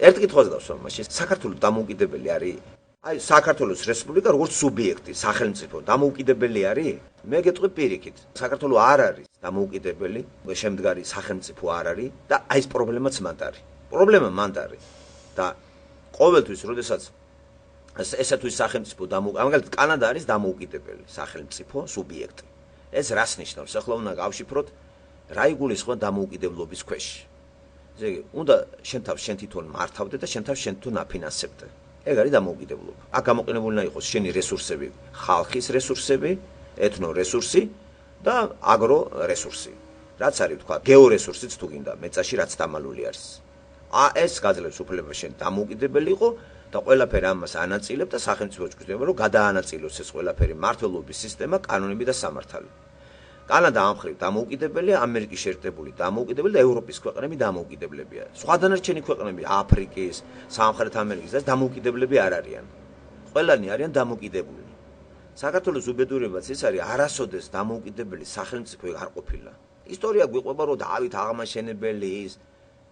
ერთ კითხვაზე დავსვამ მაშინ საქართველოს დამოუკიდებელი არის? აი საქართველოს რესპუბლიკა როგორც სუბიექტი, სახელმწიფო დამოუკიდებელი არის? მე გეტყვი პირიქით, საქართველოს არ არის დამოუკიდებელი, შემდგარი სახელმწიფო არ არის და აი ეს პრობლემაც მანდ არის. პრობლემა მანდ არის და ყოველთვის, როდესაც ესათვის სახელმწიფო მაგალითად კანადა არის დამოუკიდებელი სახელმწიფო სუბიექტი. ეს რას ნიშნავს? ახლა უნდა გავშიფროთ რა იგულისხმება დამოუკიდებლობის ქვეშ. ესე იგი, უნდა შენ თავს შენ თვითონ მართავდე და შენ თავს შენ თვითონ აფინანსებდე. ეგ არის დამოუკიდებლობა. აქ გამოყენებული უნდა იყოს შენი რესურსები, ხალხის რესურსები, ეთნო რესურსი და აგრო რესურსი. რაც არის თქვა, გეორესურსიც თუ გინდა, მეწაში რაც დამალული არის. ეს გაძლევს უფლება შენ დამოუკიდებელი იყო და ყველაფერი ამას ანაწილებ და სახელმწიფო ჭკუდება, რომ გადაანაწილოს ეს ყველაფერი მართლობის სისტემა, კანონები და სამართალი. კანადა ამ მხრივ დამოუკიდებელი, ამერიკის შეერთებული დამოუკიდებელი და ევროპის ქვეყნები დამოუკიდებლებია. სხვა დანარჩენი ქვეყნები, აფრიკის, სამხრეთ ამერიკის და დამოუკიდებლები არ არიან. ყველანი არიან დამოუკიდებული. საქართველოს უბედურებაც ის არის, არასოდეს დამოუკიდებელი სახელმწიფო არ ყოფილა. ისტორია გვიყვება, რომ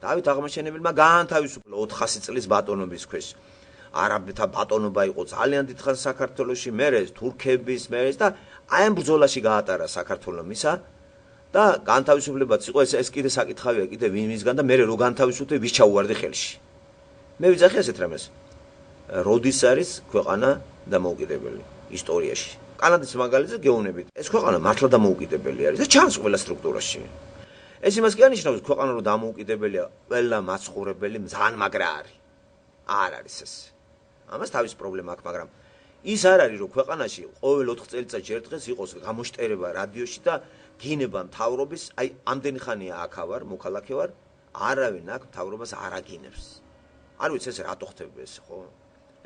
დავით აღმაშენებელმა გაანთავისუფლა 400 წლის ბატონობის ქვეშ. არაბთა ბატონობა იყო ძალიან დიდხანს საქართველოში, მერე თურქების, მერე და აი ამ ბრძოლაში გაატარა საქართველოს მისა და განთავისუფლებაც იყო ეს კიდე საკითხავია, კიდე ვინისგან და მერე რო განთავისუფლდე ვის ჩაუვარდი ხელში. მე ვიძახი ასეთ რამეს. როდის არის ქვეყანა დამოუკიდებელი ისტორიაში? კანადის მაგალითზე გეუბნებით, ეს ქვეყანა მართლა დამოუკიდებელი არის და ჩანს ყველა სტრუქტურაში. ეს იმას კი ანიშნავს, ქვეყანა რომ დამოუკიდებელია, ყველა მაცხოვრებელი ძალიან მაგრა არის. არ არის ეს. ამას თავის პრობლემა აქვს, მაგრამ ის არ არის, რომ ქვეყანაში ყოველ 4 წელიწადში ერთ დღეს იყოს გამოშტერება რადიოში და გინება მთავრობის, აი ამდენი ხანია აქ ვარ, მოქალაქე ვარ, არავინ აქ მთავრობას არ აგინებს. არ ვიცი ეს რატო ხდება ეს, ხო?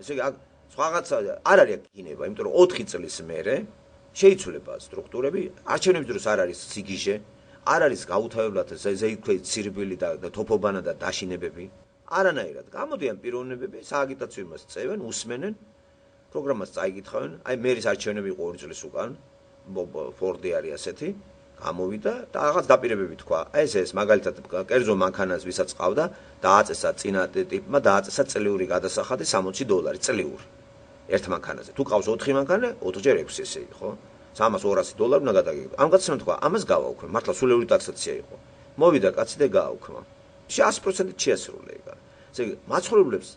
ესე იგი, აქ სხვაღაცა არ არის აქ გინება, იმიტომ რომ 4 წლის მერე შეიცვლება სტრუქტურები, არჩევნების დროს არ არის სიგიჟე, არ არის გაუთავებლად ზეიქვე ცირბილი და თოფობანა და დაშინებები. არანაირად გამოდიან პიროვნებები, სააგიტაციო იმას წევენ, უსმენენ, პროგრამას წაიკითხავენ, აი მერის არჩევნები იყო 2 წლის უკან, ფორდი არის ასეთი, გამოვიდა და რაღაც დაპირებები თქვა. აი ეს მაგალითად კერძო მანქანას ვისაც ყავდა, დააწესა წინა ტიპმა, დააწესა წლიური გადასახადი $60 წლიური. ერთ მანქანაზე. თუ ყავს 4 მანქანა, 4 ჯერ 6 ესე იგი, ხო? $300-200 უნდა გადაგიგო. ამ კაცმა თქვა, ამას გავაუქმე, მართლა სულეული ტაქსაცია იყო. მოვიდა კაცი და გააუქმა. 100% შეასრულა ეგ. ესე იგი, მაცხოვრებლებს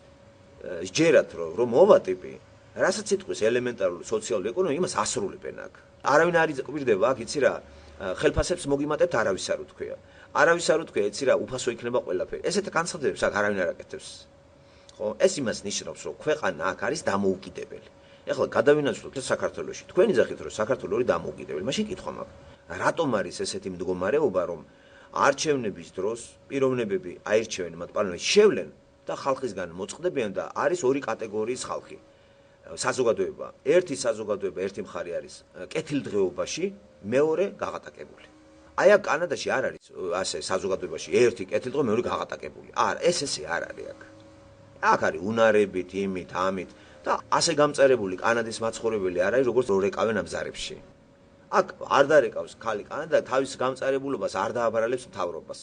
ჯერათ რომ მოვა ტიპი, რასაც იტყვის ელემენტარული სოციალური ეკონომია, იმას ასრულებენ აქ. არავინ არ იყვირდება აქ, იცი რა, ხელფასებს მოგიმატებთ, არავის არ უთქვია. არავის არ უთქვია, იცი რა, უფასო იქნება ყველაფერი. ესეთ განცხადებებს აქ არავინ არ აკეთებს. ხო? ეს იმას ნიშნავს, რომ ქვეყანა აქ არის დამოუკიდებელი. ეხლა გადავინაცვლოთ საქართველოში. თქვენი ძახით რომ საქართველო არის დამოუკიდებელი. მაშინ კითხვა მაქვს. რატომ არის ესეთი მდგომარეობა, რომ არჩევნების დროს პიროვნებები აირჩევენ მათ პარლამენტში შევლენ და ხალხისგან მოწყდებიან და არის ორი კატეგორიის ხალხი. საზოგადოება. ერთი საზოგადოება, ერთი მხარე არის კეთილდღეობაში, მეორე გაღატაკებული. აი აქ კანადაში არ არის ასე საზოგადოებაში ერთი კეთილდღე, მეორე გაღატაკებული. არა, ესე არ არის აქ. აქ არის უნარებით, იმით, ამით და ასე გამწერებული კანადის მაცხოვრებელი არ არის, როგორც რო რეკავენ ამ ზარებში. აქ არ დარეკავს ხალი კანადა თავის გამწერებულობას არ დააბარალებს მთავრობას.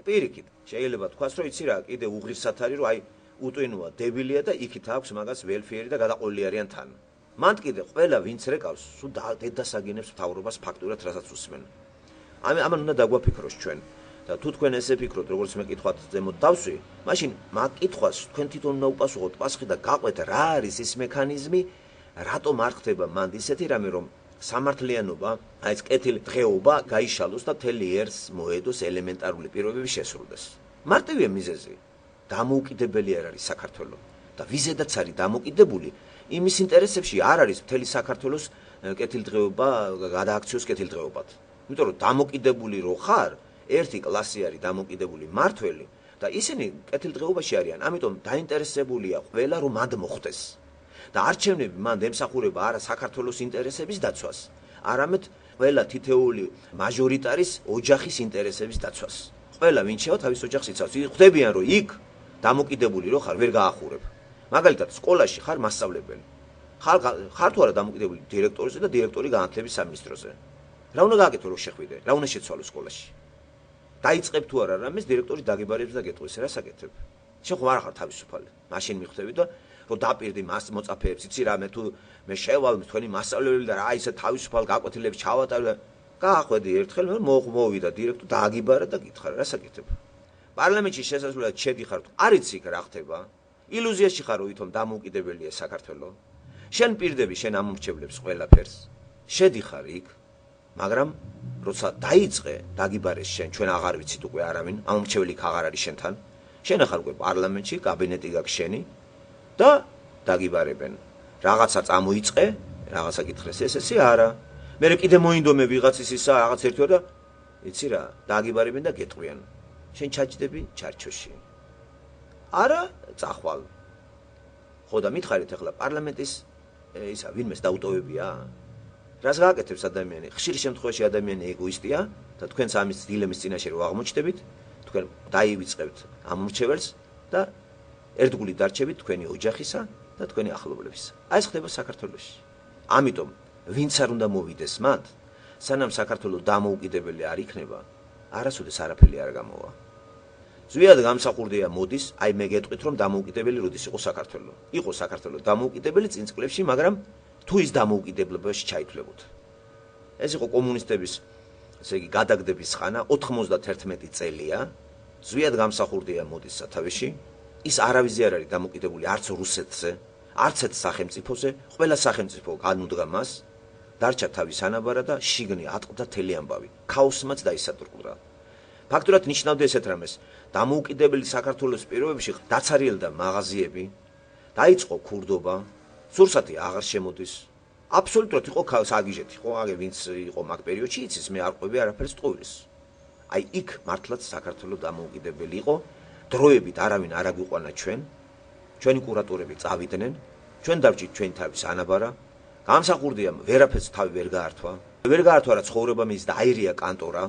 პირიქით, შეიძლება თქვას, რომ იცი რა, კიდე უღირსად არის, რომ აი უტვინოა დებილია და იქით აქვს მაგას ველფიერი და გადაყოლილი არიან თან. მანდ კიდე ყველა ვინც რეკავს, სულ დედასაგინებს მთავრობას ფაქტურად რასაც უსმენ. ამან უნდა დაგვაფიქროს ჩვენ. და თუ თქვენ ესე ფიქრობთ, როგორც მე კითხვათ ზემოთ დავსვი, მაშინ მაგ კითხვას თქვენ თვითონ უნდა უპასუხოთ პასუხი და გაყვეთ რა არის ის მექანიზმი, რატომ არ ხდება მანდ ისეთი რამე, რომ სამართლიანობა, აი ეს კეთილდღეობა გაიშალოს და მთელი ერს მოედოს ელემენტარული პირობები შესრულდეს. მარტივია მიზეზი. დამოუკიდებელი არ არის საქართველო და ვიზედაც არის დამოუკიდებული, იმის ინტერესებში არ არის მთელი საქართველოს კეთილდღეობა, გადააქციოს კეთილდღეობად. იმიტომ რომ დამოუკიდებული რო ხარ, ერთი კლასი არის დამოუკიდებული მართველი და ისინი კეთილდღეობაში არიან, ამიტომ დაინტერესებულია ყველა რომ მანდ მოხდეს. და არჩევნები მანდ ემსახურება არა საქართველოს ინტერესების დაცვას, არამედ ყველა თითეული მაჟორიტარის ოჯახის ინტერესების დაცვას. ყველა ვინ შევა თავის ოჯახს იცავს. ხვდებიან რომ იქ დამოუკიდებული რო ხარ, ვერ გაახურებ. მაგალითად, სკოლაში ხარ მასწავლებელი. ხარ თუ არა დამოუკიდებელი დირექტორზე და დირექტორი განათლების სამინისტროზე. რა უნდა გააკეთო რომ შეხვიდე? რა უნდა შეცვალო სკოლაში? დაიწყებ თუ არა რამეს, დირექტორი დაგებარებს და გეტყვის, რას აკეთებ? შენ ხომ არ ხარ თავისუფალი. მაშინ მიხვდები და რომ დაპირდი მას მოწაფეებს, იცი რა მე თუ მე შევალ თქვენი მასწავლებელი და რა ისე თავისუფალ გაკვეთილებს ჩავატარებ და გაახვედი ერთხელ მე მოვიდა დირექტორ დააგიბარა და გითხარ რა საკეთებ. პარლამენტში შესაძლოა შედიხარ, არ იცი რა ხდება. ილუზიაში ხარ რომ ვითომ დამოუკიდებელია საქართველო. შენ პირდები შენ ამომრჩევლებს ყველაფერს. შედიხარ იქ, მაგრამ როცა დაიწყე დაგიბარეს შენ, ჩვენ აღარ ვიცით უკვე არავინ, ამომრჩეველი იქ აღარ არის შენთან. შენ ახალ უკვე პარლამენტში, კაბინეტი გაქვს შენი და დაგიბარებენ. რაღაცა წამოიწყე, რაღაცა კითხეს ესე არა. მე კიდე მოინდომე ვიღაცის ისა რაღაც ერთვარ და იცი რა, დაგიბარებენ და გეტყვიან. შენ ჩაჭდები ჩარჩოში. არა, წახვალ. ხო და მითხარით ახლა პარლამენტის ისა ვინმეს დაუტოვებია? რას გააკეთებს ადამიანი? ხშირ შემთხვევაში ადამიანი ეგოისტია და თქვენს ამის დილემის წინაშე რო აღმოჩნდებით, თქვენ დაივიწყებთ ამომრჩეველს და ერთგული დარჩებით თქვენი ოჯახისა და თქვენი ახლობლებისა. აი ეს ხდება საქართველოში. ამიტომ ვინც არ უნდა მოვიდეს მათ, სანამ საქართველო დამოუკიდებელი არ იქნება, არასოდეს არაფერი არ გამოვა. ზვიად გამსახურდია მოდის, აი მე გეტყვით რომ დამოუკიდებელი როდის იყო საქართველო. იყო საქართველო დამოუკიდებელი წინ წლებში, მაგრამ თუ ის დამოუკიდებლობაში ჩაითვლებოდა. ეს იყო კომუნისტების, ესე იგი, გადაგდების ხანა 91 წელია. ზვიად გამსახურდია მოდის სათავეში. ის არავის არ არის დამოუკიდებული არც რუსეთზე, არც ერთ სახელმწიფოზე, ყველა სახელმწიფო განუდგა მას, დარჩა თავის ანაბარა და შიგნი ატყდა თელი ამბავი. ქაოსმაც დაისადურყდა. ფაქტურად ნიშნავდა ესეთ რამეს, დამოუკიდებელი საქართველოს პირობებში დაცარიელდა მაღაზიები, დაიწყო ქურდობა, სურსათი აღარ შემოდის. აბსოლუტურად იყო საგიჟეთი, ხო, აგე ვინც იყო მაგ პერიოდში, იცის, მე არ ყვები არაფერს ტყუილს. აი იქ მართლაც საქართველოს დამოუკიდებელი იყო, დროებით არავინ არ აგვიყვანა ჩვენ, ჩვენი კურატორები წავიდნენ, ჩვენ დავჭით ჩვენი თავის ანაბარა, გამსახურდია ვერაფერს თავი ვერ გაართვა. ვერ გაართვა რა ცხოვრება მის და აირია კანტორა.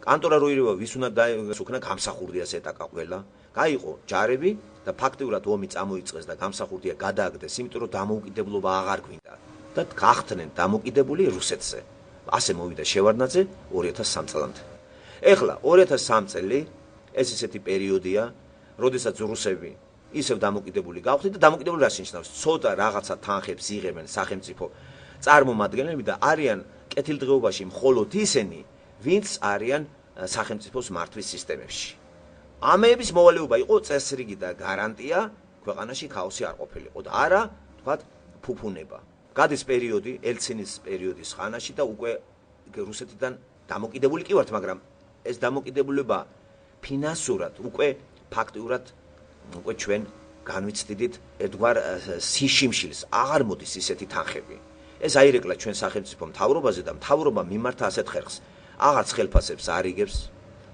კანტორა რო ირევა ვის უნდა დაესუქნა გამსახურდიას ეტაკა ყველა. გაიყო ჯარები და ფაქტიურად ომი წამოიწყეს და გამსახურდია გადააგდეს, იმიტომ რომ დამოუკიდებლობა აღარ გვინდა და გახდნენ დამოუკიდებული რუსეთზე. ასე მოვიდა შევარდნაძე 2003 წლამდე. ეხლა 2003 წელი ეს ისეთი პერიოდია, როდესაც რუსები ისევ დამოუკიდებული გავხდით და დამოუკიდებული რას ნიშნავს? ცოტა რაღაცა თანხებს იღებენ სახელმწიფო წარმომადგენლები და არიან კეთილდღეობაში მხოლოდ ისინი, ვინც არიან სახელმწიფოს მართვის სისტემებში. ამეების მოვალეობა იყო წესრიგი და გარანტია ქვეყანაში ქაოსი არ ყოფილიყო და არა, თქვათ, ფუფუნება. გადის პერიოდი, ელცინის პერიოდის ხანაში და უკვე რუსეთიდან დამოუკიდებული კი ვართ, მაგრამ ეს დამოუკიდებლობა ფინანსურად უკვე ფაქტიურად უკვე ჩვენ განვიცდით ერთგვარ სიშიმშილს, აღარ მოდის ისეთი თანხები. ეს აირეკლა ჩვენ სახელმწიფო მთავრობაზე და მთავრობა მიმართა ასეთ ხერხს. აღარც ხელფასებს არ იგებს,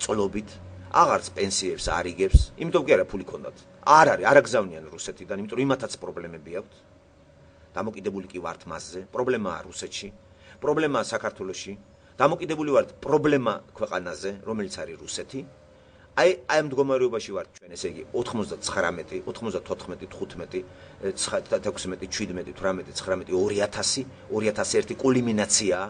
წლობით, აღარც პენსიებს არ იგებს, იმიტომ კი არა ფული ქონდათ. არ არის, არ აგზავნიან რუსეთიდან, იმიტომ რომ იმათაც პრობლემები აქვთ. დამოუკიდებული კი ვართ მასზე, პრობლემაა რუსეთში, პრობლემაა საქართველოში, დამოუკიდებული ვართ პრობლემა ქვეყანაზე, რომელიც არის რუსეთი. აი ამ მდგომარეობაში ვართ ჩვენ, ესე იგი 99, 94, 15, 16, 17, 18, 19, 2000, 2001 კულმინაციაა.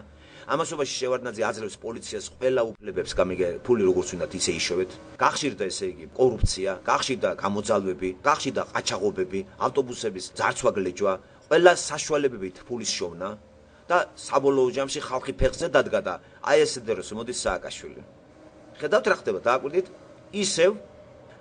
ამასობაში შევარდნაძე აძლევს პოლიციას ყველა უფლებებს გამიგე ფული როგორც უნდათ ისე იშოვეთ. გახშირდა ესე იგი კორუფცია, გახშირდა გამოძალვები, გახშირდა ყაჩაღობები, ავტობუსების ძარცვაგლეჯვა, ყველა საშუალებებით ფულის შოვნა და საბოლოო ჯამში ხალხი ფეხზე დადგა და აი ესე დროს მოდის სააკაშვილი. ხედავთ რა ხდება, დააკვირდით, ისევ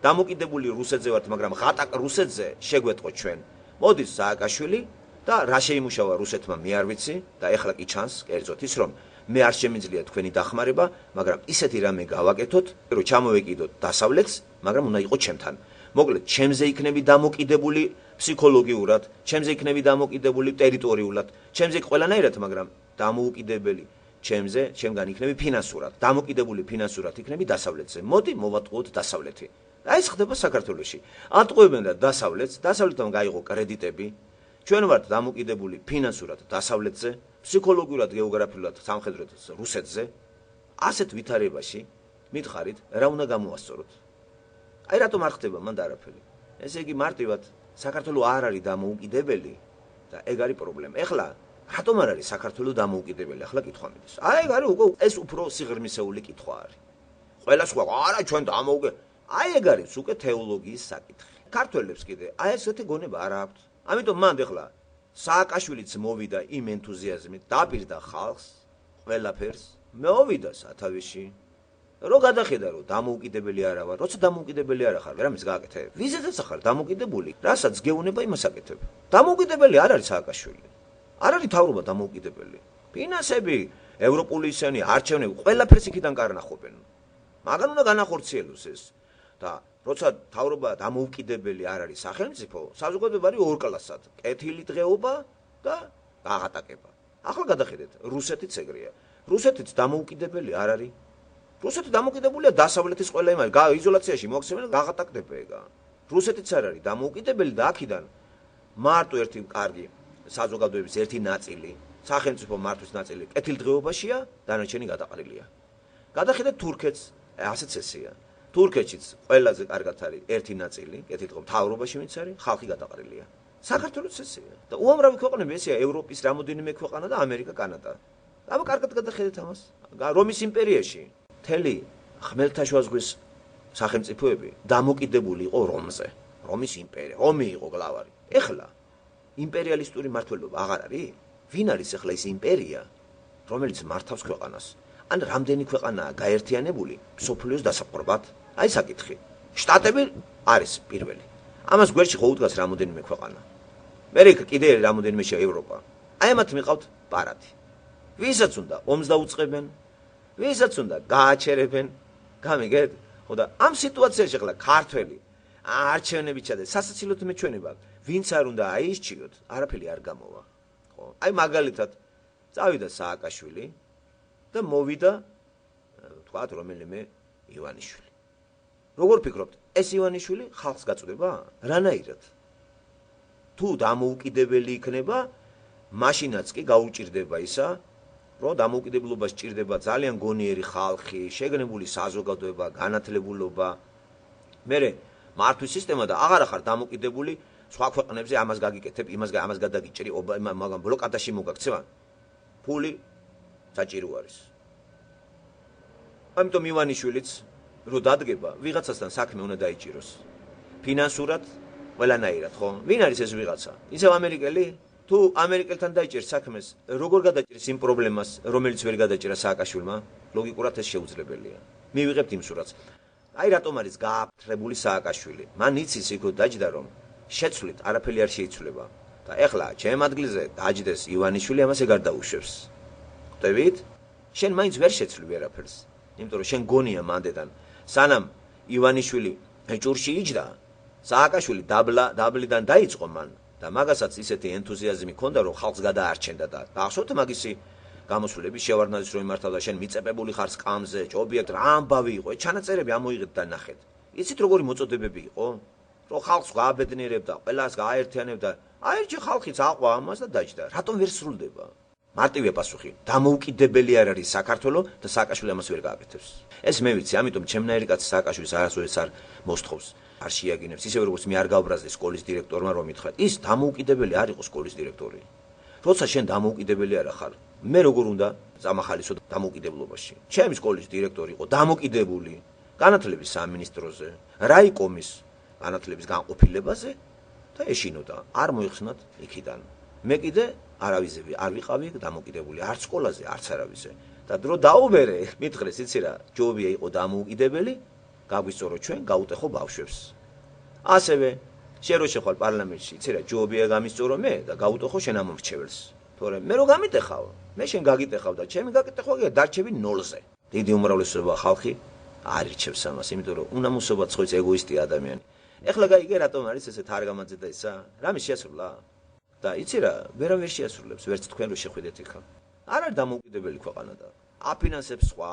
დამოუკიდებული რუსეთზე ვართ, მაგრამ ღატაკ რუსეთზე შეგვეტყო ჩვენ. მოდის სააკაშვილი და რა შეიმუშავა რუსეთმა მე არ ვიცი და ეხლა კი ჩანს კერძოდ ის რომ მე არ შემიძლია თქვენი დახმარება, მაგრამ ისეთი რამე გავაკეთოთ, რომ ჩამოვეკიდოთ დასავლეთს, მაგრამ უნდა იყოს ჩემთან. მოკლედ, ჩემზე იქნები დამოუკიდებული ფსიქოლოგიურად, ჩემზე იქნები დამოუკიდებული ტერიტორიულად, ჩემზე ყველანაირად, მაგრამ დამოუკიდებელი ჩემზე, ჩემგან იქნები ფინანსურად, დამოუკიდებული ფინანსურად იქნები დასავლეთზე. მოდი მოვატყუოთ დასავლეთი. და ეს ხდება საქართველოში. ატყუებენ და დასავლეთს, დასავლეთთან გაიღო კრედიტები. ჩვენ ვართ დამოუკიდებული ფინანსურად დასავლეთზე, ფსიქოლოგიურად, გეოგრაფიულად სამხედროდ რუსეთზე. ასეთ ვითარებაში მითხარით, რა უნდა გამოასწოროთ? აი რატომ არ ხდება მანდ არაფერი? ესე იგი მარტივად საქართველოს არ არის დამოუკიდებელი და ეგ არის პრობლემა. ეხლა რატომ არ არის საქართველოს დამოუკიდებელი? ახლა კითხვა მიდის. აი ეგ არის უკვე ეს უფრო სიღრმისეული კითხვა არის. ყველა სხვა არა ჩვენ დამოუკიდებელი. აი ეგ არის უკვე თეოლოგიის საკითხი. ქართველებს კიდე აი ესეთი გონება არ აქვთ. ამიტომ მანდ ახლა სააკაშვილიც მოვიდა იმ ენთუზიაზმით, დაპირდა ხალხს, ყველაფერს, მოვიდა სათავეში. რო გადახედა რომ დამოუკიდებელი არა ვარ, როცა დამოუკიდებელი არა ხარ, რამის გააკეთე? ვიზედაც ხარ დამოუკიდებული, რასაც გეუნება იმას აკეთებ. დამოუკიდებელი არ არის სააკაშვილი. არ არის თავრობა დამოუკიდებელი. ფინანსები, ევროპული ისენი, არჩევნები, ყველაფერს იქიდან კარნახობენ. მაგან უნდა განახორციელოს ეს. და როცა თავრობა დამოუკიდებელი არ არის სახელმწიფო, საზოგადოება არის ორკლასად, კეთილი დღეობა და აღატაკება. ახლა გადახედეთ, რუსეთიც ეგრეა. რუსეთიც დამოუკიდებელი არ არის. რუსეთი დამოუკიდებულია დასავლეთის ყველა იმას, იზოლაციაში მოაქცევენ და აღატაკდება ეგა. რუსეთიც არ არის დამოუკიდებელი და აქედან მარტო ერთი კარგი საზოგადოების ერთი ნაწილი, სახელმწიფო მართვის ნაწილი კეთილდღეობაშია, დანარჩენი გადაყრილია. გადახედეთ თურქეთს, ასეც ესეა. თურქეთშიც ყველაზე კარგად არის ერთი ნაწილი, კეთილდღეობა მთავრობაში ვინც არის, ხალხი გადაყრილია. საქართველოც ესეა. და უამრავი ქვეყნები ესეა, ევროპის რამოდენიმე ქვეყანა და ამერიკა, კანადა. აბა კარგად გადახედეთ ამას. რომის იმპერიაში მთელი ხმელთაშუა ზღვის სახელმწიფოები დამოკიდებული იყო რომზე. რომის იმპერია, რომი იყო გლავარი. ეხლა იმპერიალისტური მმართველობა აღარ არის? ვინ არის ეხლა ის იმპერია, რომელიც მართავს ქვეყანას? ან რამდენი ქვეყანაა გაერთიანებული მსოფლიოს დასაპყრობად? აი საკითხი. შტატები არის პირველი. ამას გვერდში ხო უდგას რამოდენიმე ქვეყანა. მერე კიდე რამოდენიმე ევროპა. აი ამათ მიყავთ პარადი. ვისაც უნდა ომს დაუწყებენ, ვისაც უნდა გააჩერებენ, გამიგეთ? ხო და ამ სიტუაციაში ახლა ქართველი არჩევნები ჩადეს, სასაცილოდ მეჩვენება, ვინც არ უნდა აისჩიოთ, არაფერი არ გამოვა. ხო? აი მაგალითად წავიდა სააკაშვილი და მოვიდა თქვათ რომელიმე ივანიშვილი. როგორ ფიქრობთ, ეს ივანიშვილი ხალხს გაწვდება? რანაირად? თუ დამოუკიდებელი იქნება, მაშინაც კი გაუჭირდება ისა, რომ დამოუკიდებლობა სჭირდება ძალიან გონიერი ხალხი, შეგნებული საზოგადოება, განათლებულობა. მერე მართვის სისტემა და აღარ ახარ დამოუკიდებული სხვა ქვეყნებზე ამას გაგიკეთებ, ამას გადაგიჭრი, მაგრამ ბლოკადაში მოგაქცევა. ფული საჭირო არის. ამიტომ ივანიშვილიც რო დადგება, ვიღაცასთან საქმე უნდა დაიჭიროს. ფინანსურად, ყველანაირად, ხო? ვინ არის ეს ვიღაცა? ისევ ამერიკელი? თუ ამერიკელთან დაიჭერს საქმეს, როგორ გადაჭერს იმ პრობლემას, რომელიც ვერ გადაჭერა სააკაშვილმა? ლოგიკურად ეს შეუძლებელია. მივიღებთ იმ სურათს. აი რატომ არის გააფრთხებული სააკაშვილი? მან იცის იქ დაჯდა რომ შეცვლით არაფერი არ შეიცვლება. და ეხლა ჩემ ადგილზე დაჯდეს ივანიშვილი ამას ეგარ დაუშვებს. ხვდებით? შენ მაინც ვერ შეცვლი ვერაფერს. იმიტომ რომ შენ გონია მანდედან, სანამ ივანიშვილი ჭურში იჯდა, სააკაშვილი დაბლიდან დაიწყო მან. და მაგასაც ისეთი ენთუზიაზმი ჰქონდა, რომ ხალხს გადაარჩენდა და ახსოვთ მაგისი გამოსვლების შევარდნაძის რომ იმართავდა, შენ მიწებებული ხარ სკამზე, ჭობიათ რა ამბავი იყო, ჩანაწერები ამოიღეთ და ნახეთ. იცით როგორი მოწოდებები იყო? რომ ხალხს გააბედნიერებდა, ყველას გააერთიანებდა. აერჩი ხალხიც აყვა ამას და დაჯდა. რატომ ვერ სრულდება? მარტივია პასუხი. დამოუკიდებელი არ არის საქართველო და სააკაშვილი ამას ვერ გააკეთებს. ეს მე ვიცი, ამიტომ ჩემნაირი კაცი სააკაშვილის არასოდეს არ მოსთხოვს. არ შეაგინებს, ისე როგორც მე არ გავბრაზდი სკოლის დირექტორმა რომ ითხრათ, ის დამოუკიდებელი არ იყო სკოლის დირექტორი. როცა შენ დამოუკიდებელი არ ხარ, მე როგორ უნდა წამახალისო დამოუკიდებლობაში? ჩემი სკოლის დირექტორი იყო დამოუკიდებული განათლების სამინისტროზე, რაიკომის განათლების განყოფილებაზე და ეშინოდა, არ მოიხსნათ იქიდან. მე კიდე არავიზე არ ვიყავი დამოუკიდებული, არც სკოლაზე, არც არავიზე. და დრო დაუბერე, მითხრეს, იცი რა, ჯობია იყო დამოუკიდებელი, გაგვისწორო ჩვენ, გაუტეხო ბავშვებს. ასევე შენ რო შეხვალ პარლამენტში, იცი რა, ჯობია გამისწორო მე და გაუტეხო შენ ამ მრჩეველს. თორემ მე რო გამიტეხავ, მე შენ გაგიტეხავ და ჩემი გაკეთეხვა დარჩები 0-ზე. დიდი უმრავლესობა ხალხი არ ირჩევს ამას, იმიტომ რომ უნამუსობა ცხოიც ეგოისტია ადამიანი. ეხლა გაიგე რატომ არის ესეთ არგამაძე და ისა? რამის შეასრულა? და იცი რა, ვერავინ შეასრულებს, ვერც თქვენ რო შეხვიდეთ იქა. არ არის დამოუკიდებელი ქვეყანა და აფინანსებს სხვა,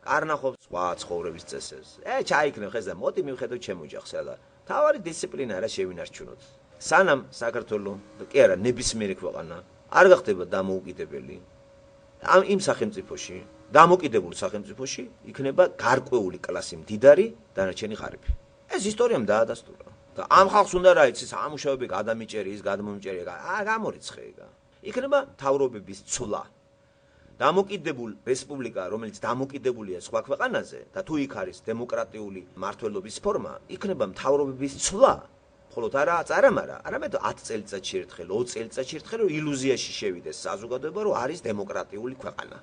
კარნახობს სხვა ცხოვრების წესებს. ჩაიქნევ ხეს და მოდი მივხედოთ ჩემ ოჯახს და თავარი დისციპლინა რა შევინარჩუნოთ. სანამ საქართველო კი არა ნებისმიერი ქვეყანა არ გახდება დამოუკიდებელი, იმ სახელმწიფოში, დამოუკიდებულ სახელმწიფოში იქნება გარკვეული კლასი მდიდარი, დანარჩენი ღარიბი. ეს ისტორიამ დაადასტურა. და ამ ხალხს უნდა რა იცის, ამუშავები გადამიჭერი, ის გადმომიჭერი, გამორიცხე ეგა. იქნება თავრობების ცვლა. დამოუკიდებულ რესპუბლიკა, რომელიც დამოუკიდებულია სხვა ქვეყანაზე და თუ იქ არის დემოკრატიული მმართველობის ფორმა, იქნება მთავრობების ცვლა ხოლო არამედ 10 წელიწადში ერთხელ, 20 წელიწადში ერთხელ რომ ილუზიაში შევიდეს საზოგადოება, რომ არის დემოკრატიული ქვეყანა.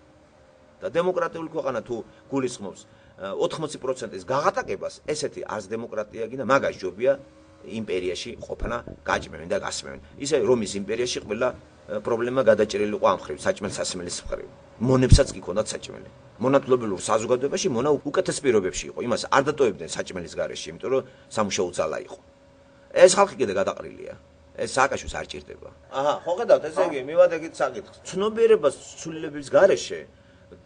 და დემოკრატიული ქვეყანა თუ გულისხმობს 80%-ის გაღატაკებას, ესეთი არც დემოკრატია გინდა, მაგას ჯობია იმპერიაში ყოფნა გაჭმევენ და გასმევენ. ისე რომის იმპერიაში ყველა პრობლემა გადაჭრილი იყო ამ ხრივ, საჭმელ-სასმელის ხრივ. მონებსაც კი ჰქონდათ საჭმელი. მონათლობელურ საზოგადოებაში მონა უკეთეს პირობებში იყო. იმას არ დატოვებდნენ საჭმელის გარეშე, იმიტომ რომ სამუშაო ძალა იყო. ეს ხალხი კიდე გადაყრილია. ეს სააკაშვილს არ ჭირდება. აჰა, ხო ხედავთ, ესე იგი, მივადგეთ საკითხს. ცნობიერებას ცვლილების გარეშე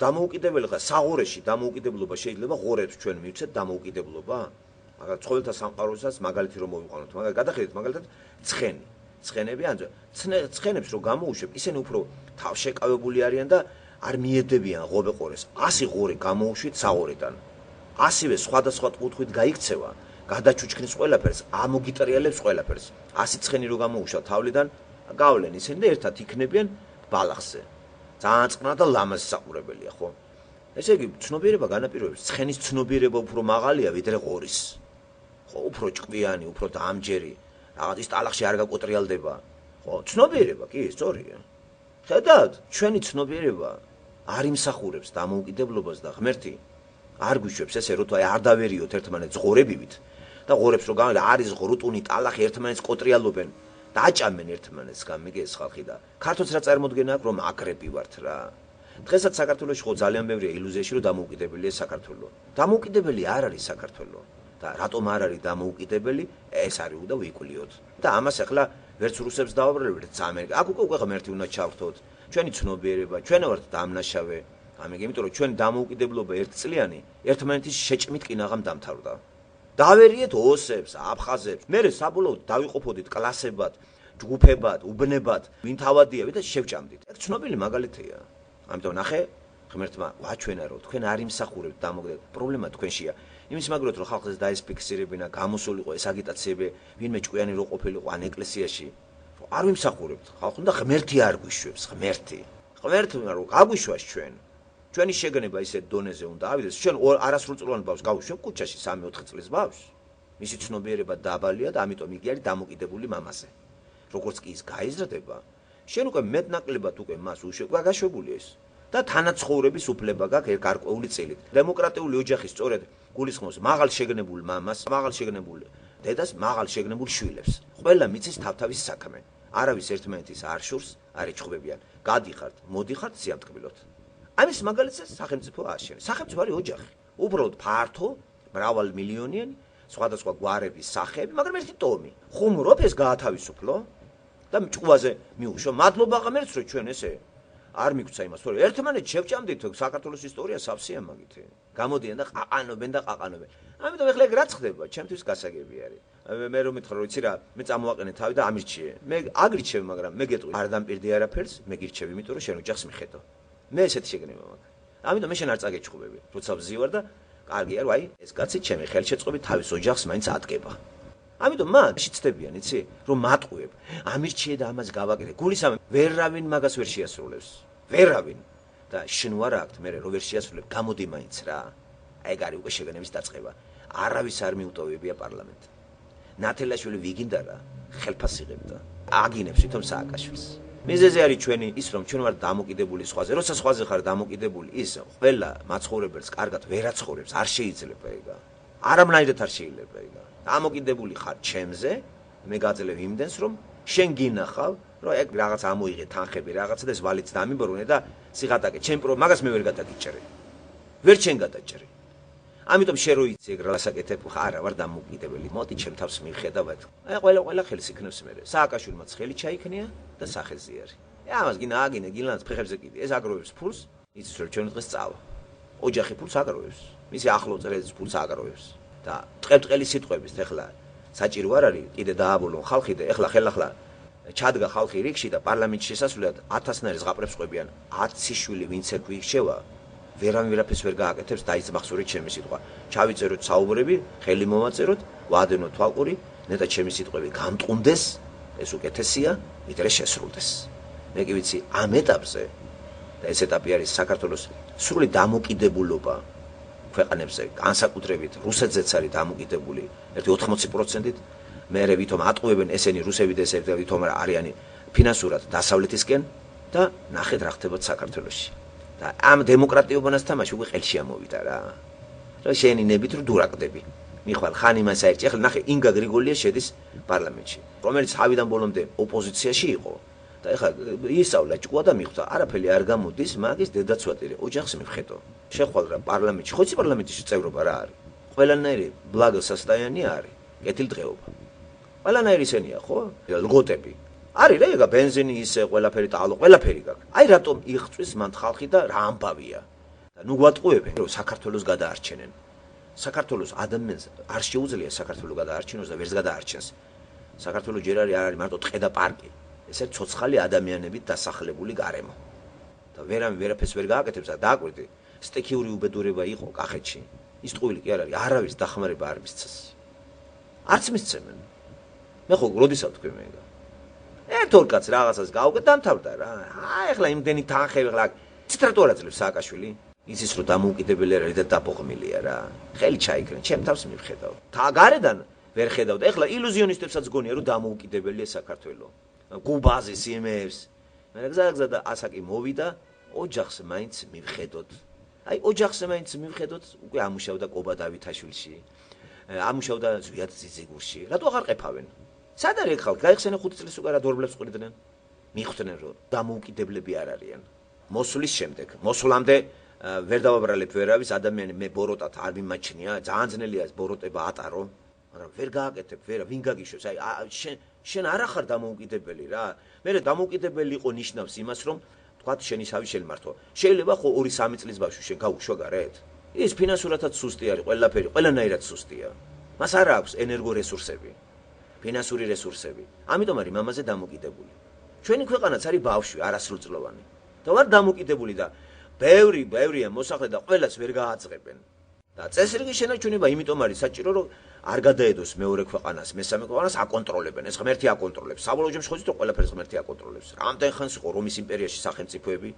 დამოუკიდებელი ხარ, საღორეში დამოუკიდებლობა შეიძლება ღორებს ჩვენ მივცეთ დამოუკიდებლობა? მაგრამ ცხოველთა სამყაროსაც მაგალითი რომ მოვიყვანოთ, მაგრამ გადახედეთ მაგალითად ცხენი. ცხენები ან ცხენებს რომ გამოუშვებ, ისინი უფრო თავშეკავებული არიან და არ მიედებიან ღობე-ყორეს. 100 ღორი გამოუშვით საღორიდან. ასევე სხვადასხვა კუთხით გაიქცევა, გადაჩუჩქნის ყველაფერს, ამოგიტრიალებს ყველაფერს. 100 ცხენი რო გამოუშვა თავლიდან, გავლენ ისინი და ერთად იქნებიან ბალახზე. ძალიან წყნა და ლამაზ საყურებელია, ხო? ესე იგი, ცნობიერება განაპირობებს, ცხენის ცნობიერება უფრო მაღალია ვიდრე ღორის. ხო, უფრო ჭკვიანი, უფრო დამჯერი, რაღაც ის ტალახში არ გაკოტრიალდება. ხო, ცნობიერება კი, სწორია. ხედავთ, ჩვენი ცნობიერება არ იმსახურებს დამოუკიდებლობას და ღმერთი არ გვიშვებს ესე რომ არ დავერიოთ ერთმანეთს ღორებივით და ღორებს რო გამავალ არის ღრუტუნი ტალახი ერთმანეთს კოტრიალობენ და აჭამენ ერთმანეთს გამიგეს ხალხი და ქართულს რა წარმოდგენა აქვს რომ აგრები ვართ რა. დღესაც საქართველოში ხო ძალიან ბევრია ილუზიაში რომ დამოუკიდებელია საქართველო. დამოუკიდებელი არ არის საქართველო და რატომ არ არის დამოუკიდებელი ეს არის უნდა ვიკვლიოთ. და ამას ახლა ვერც რუსებს დავაბრალებთ ამერიკა. აქ უკვე ღმერთი უნდა ჩავრთოთ. ჩვენი ცნობიერება, ჩვენ ვართ დამნაშავე. ამიტომ იმიტომ რომ ჩვენი დამოუკიდებლობა ერთწლიანი ერთმანეთის შეჭმით კინაღამ დამთავრდა. დავერიეთ ოსებს, აფხაზებს. მერე საბოლოოდ დავიყოფოდით კლასებად, ჯგუფებად, უბნებად, ვინ თავადია და შევჭამდით. ეს ცნობილი მაგალითია. ამიტომ ნახე, ღმერთმა ვაჩვენა რომ თქვენ არ იმსახურებთ დამოუკიდებლობას. პრობლემა თქვენშია. იმის მაგრად რომ ხალხს დაესფიქსირებინა, გამოსულიყო ეს აგიტაციები, ვინმე ჭკვიანი რო ყოფილიყო ან ეკლესიაში. არ ვიმსახურებთ. ხალხი და ღმერთი არ გვიშვებს, ღმერთი. ღმერთმა რომ გაგვიშვას ჩვენ. ჩვენი შეგნება ისეთ დონეზე უნდა ავიდეს. ჩვენ არასრულწლოვან ბავშვს გავუშვებ კუჩაში 3-4 წლის ბავშვს. მისი ცნობიერება დაბალია და ამიტომ იგი არის დამოკიდებული მამაზე. როგორც კი ის გაიზრდება, შენ უკვე მეტნაკლებად უკვე მას უშვებ, გაგაშვებული ეს. და თანაცხოვრების უფლება გაქვს გარკვეული წილით. დემოკრატიული ოჯახი სწორედ გულისხმობს მაღალ შეგნებულ მამას, მაღალ შეგნებულ დედას, მაღალ შეგნებულ შვილებს. ყველა მიცის თავთავის საქმე. არავის ერთმანეთის არ შურს, არ ეჩხუბებიან. გადიხართ, მოდიხართ სიამთკბილოთ. ამის მაგალითად სახელმწიფო ააშენეს. სახელმწიფო არის ოჯახი. უბრალოდ ფართო, მრავალ მილიონიანი, სხვადასხვა გვარების სახეები, მაგრამ ერთი ტომი. ხუმრობ ეს გაათავისუფლო და ჭკუაზე მიუშვო. მადლობა ღმერთს რომ ჩვენ ესე არ მიგვცა იმას, რომ ერთმანეთს შევჭამდით საქართველოს ისტორია სავსეა მაგითი. გამოდიან და ყაყანობენ და ყაყანობენ. ამიტომ ეხლა ეგ რაც ხდება, ჩემთვის გასაგები არის. მე რომ მითხრა, რომ იცი რა, მე წამოვაყენე თავი და ამირჩიე. მე აგრიჩევ, მაგრამ მე გეტყვი, არ დამპირდი არაფერს, მე გირჩევ, იმიტომ რომ შენ ოჯახს მიხედო. მე ესეთი შეგნება მაქვს. ამიტომ მე შენ არ წაგეჩხუბები. როცა ვზივარ და კარგია, რომ აი, ეს კაცი ჩემი ხელშეწყობით თავის ოჯახს მაინც ადგება. ამიტომ მაშინ ცდებიან, იცი, რომ მატყუებ. ამირჩიე და ამას გავაკეთე. გულისამ ვერავინ მაგას ვერ შეასრულებს. ვერავინ. და შენ ვარ აქვთ, მე რო ვერ შეასრულებ, გამოდი მაინც რა. ეგ არის უკვე შეგნების დაწყება. არავის არ მიუტოვებია პარლამენტი. ნათელაშვილი ვიგინდა რა, ხელფას იღებდა. აგინებს თვითონ სააკაშვილს. მიზეზი არის ჩვენი ის რომ ჩვენ ვარ დამოკიდებული სხვაზე. როცა სხვაზე ხარ დამოკიდებული, ის ყველა მაცხოვრებელს კარგად ვერ აცხოვრებს, არ შეიძლება ეგა. არამნაირად არ შეიძლება ეგა. დამოკიდებული ხარ ჩემზე, მე გაძლევ იმდენს რომ შენ გინახავ, რომ ეგ რაღაც ამოიღე თანხები რაღაცა და ეს ვალიც დამიბრუნე და სიღატაკე, ჩემ მაგას მე ვერ გადაგიჭერე. ვერ ჩემ გადაჭერე. ამიტომ შენ რო იცი ეგ რასაკეთებ, არა ვარ დამოკიდებელი. მოდი ჩემ თავს მიხედავად. აი ყველა ხელს იქნებს მე. სააკაშვილმაც ხელი ჩაიქნია და სახეზე არის. ამას გინა აგინე გილანს ფეხებზე კიდე. ეს აგროვებს ფულს, იცის რომ ჩვენ დღეს წავა. ოჯახი ფულს აგროვებს. მისი ახლო წრეების ფულს აგროვებს. და ტყემტყელი სიტყვების ეხლა საჭირო არ არის კიდე დააბოლონ ხალხი და ეხლა ხელახლა ჩადგა ხალხი რიგში და პარლამენტში შესასვლელად 1000-ნაირ ზღაპრებს ყვებიან 10 შვილი ვინც ეგ შევა ვერავინ ვერაფერს ვერ გააკეთებს დაიცმახსოვრეთ ჩემი სიტყვა ჩავიწეროთ საუბრები ხელი მოვაწეროთ ვადენოთ თვალყური ნეტა ჩემი სიტყვები გამტყუნდეს ეს უკეთესია ვიდრე შესრულდეს მე კი ვიცი ამ ეტაპზე და ეს ეტაპი არის საქართველოს სრული დამოკიდებულობა ქვეყანებზე განსაკუთრებით რუსეთზეც არის დამოკიდებული ერთი 80%-ით მერე ვითომ ატყუებენ ესენი რუსები და ესენი ვითომ არიანი ფინანსურად დასავლეთისკენ და ნახეთ რა ხდებოდა საქართველოში. და ამ დემოკრატიობანას თამაში უკვე ყელში ამოვიდა რა. რა შენი ნებით რო დურაკდები. მიხვალ ხან იმას აერჩი. ახლა ნახე ინგა გრიგოლია შედის პარლამენტში, რომელიც თავიდან ბოლომდე ოპოზიციაში იყო. და ეხლა ისწავლა ჭკუა და მიხვდა, არაფერი არ გამოდის, მაგის დედაცვატირე ოჯახს მივხედო. შეხვალ რა პარლამენტში, ხო იცი პარლამენტში წევრობა რა არის? ყველანაირი ბლაგო სასტაიანი არის, კეთილდღეობა. ყველანაირი ისენია, ხო? ლგოტები. არის რა, ეგა ბენზინი ისე, ყველაფერი ტალო, ყველაფერი გაქვს. აი რატომ იღწვის მან ხალხი და რა ამბავია? და ნუ გვატყუებენ, რომ საქართველოს გადაარჩენენ. საქართველოს ადამიანს არ შეუძლია საქართველოს გადაარჩენოს და ვერც გადაარჩენს. საქართველოს ჯერ არ არის მარტო ტყე და პარკი. ეს არის ცოცხალი ადამიანებით დასახლებული გარემო. და ვერაფერს ვერ გააკეთებს და დააკვირდი, სტიქიური უბედურება იყო კახეთში. ის ტყუილი კი არ არის, არავის დახმარება არ მისცეს. არც მისცემენ. მე ხო როდესაც თქვი მე ეგა. ერთ-ორ კაც რაღაცას გავუკეთ დამთავრდა რა. აი ახლა იმდენი თანხები ახლა ციტრატურა ძლებს სააკაშვილი. იცის რომ დამოუკიდებელი არის და დაპოყმილია რა. ხელი ჩაიქრენ, ჩემ თავს მივხედავ. გარედან ვერ ხედავ და ახლა ილუზიონისტებსაც გონია რომ დამოუკიდებელია საქართველო. გუბაზის იმებს. მე გზაგზა და ასაკი მოვიდა, ოჯახს მაინც მივხედოთ. აი ოჯახს მაინც მივხედოთ, უკვე ამუშავდა კობა დავითაშვილში. ამუშავდა ზვიად ძიძიგურში. რატო აღარ ყეფავენ? სად არის ხალხი? გაიხსენე 5 წლის უკან რა დორბლებს ყრიდნენ. მიხვდნენ რომ დამოუკიდებლები არ არიან. მოსulis შემდეგ, მოსულამდე ვერ დავაბრალებ ვერავის ადამიანი მე ბოროტად არ მიმაჩნია, ძალიან ძნელია ბოროტება ატარო, მაგრამ ვერ გააკეთებ, ვინ გაგიშვებს? აი შენ არ ახარ დამოუკიდებელი რა. მე დამოუკიდებელი იყო ნიშნავს იმას, რომ თქვათ შენისავი შემართო. შეიძლება ხო 2-3 წლის ბავშვი შენ გაუშვა გარეთ? ის ფინანსურადაც სუსტი არის, ყველაფერი, ყველანაირად სუსტია. მას არ აქვს ენერგორესურსები, ფინანსური რესურსები. ამიტომ არის მამაზე დამოკიდებული. ჩვენი ქვეყანაც არის ბავშვი, არასრულწლოვანი. და ვარ დამოკიდებული და ბევრია მოსახლე და ყველას ვერ გააძღებენ. და წესრიგის შენარჩუნება იმიტომ არის საჭირო, რომ არ გადაედოს მეორე ქვეყანას, მესამე ქვეყანას აკონტროლებენ. ეს ღმერთი აკონტროლებს. საბოლოო ჯამში ხო ზუსტად ყველაფერს ღმერთი აკონტროლებს. რამდენ ხანს იყო რომის იმპერიაში სახელმწიფოები,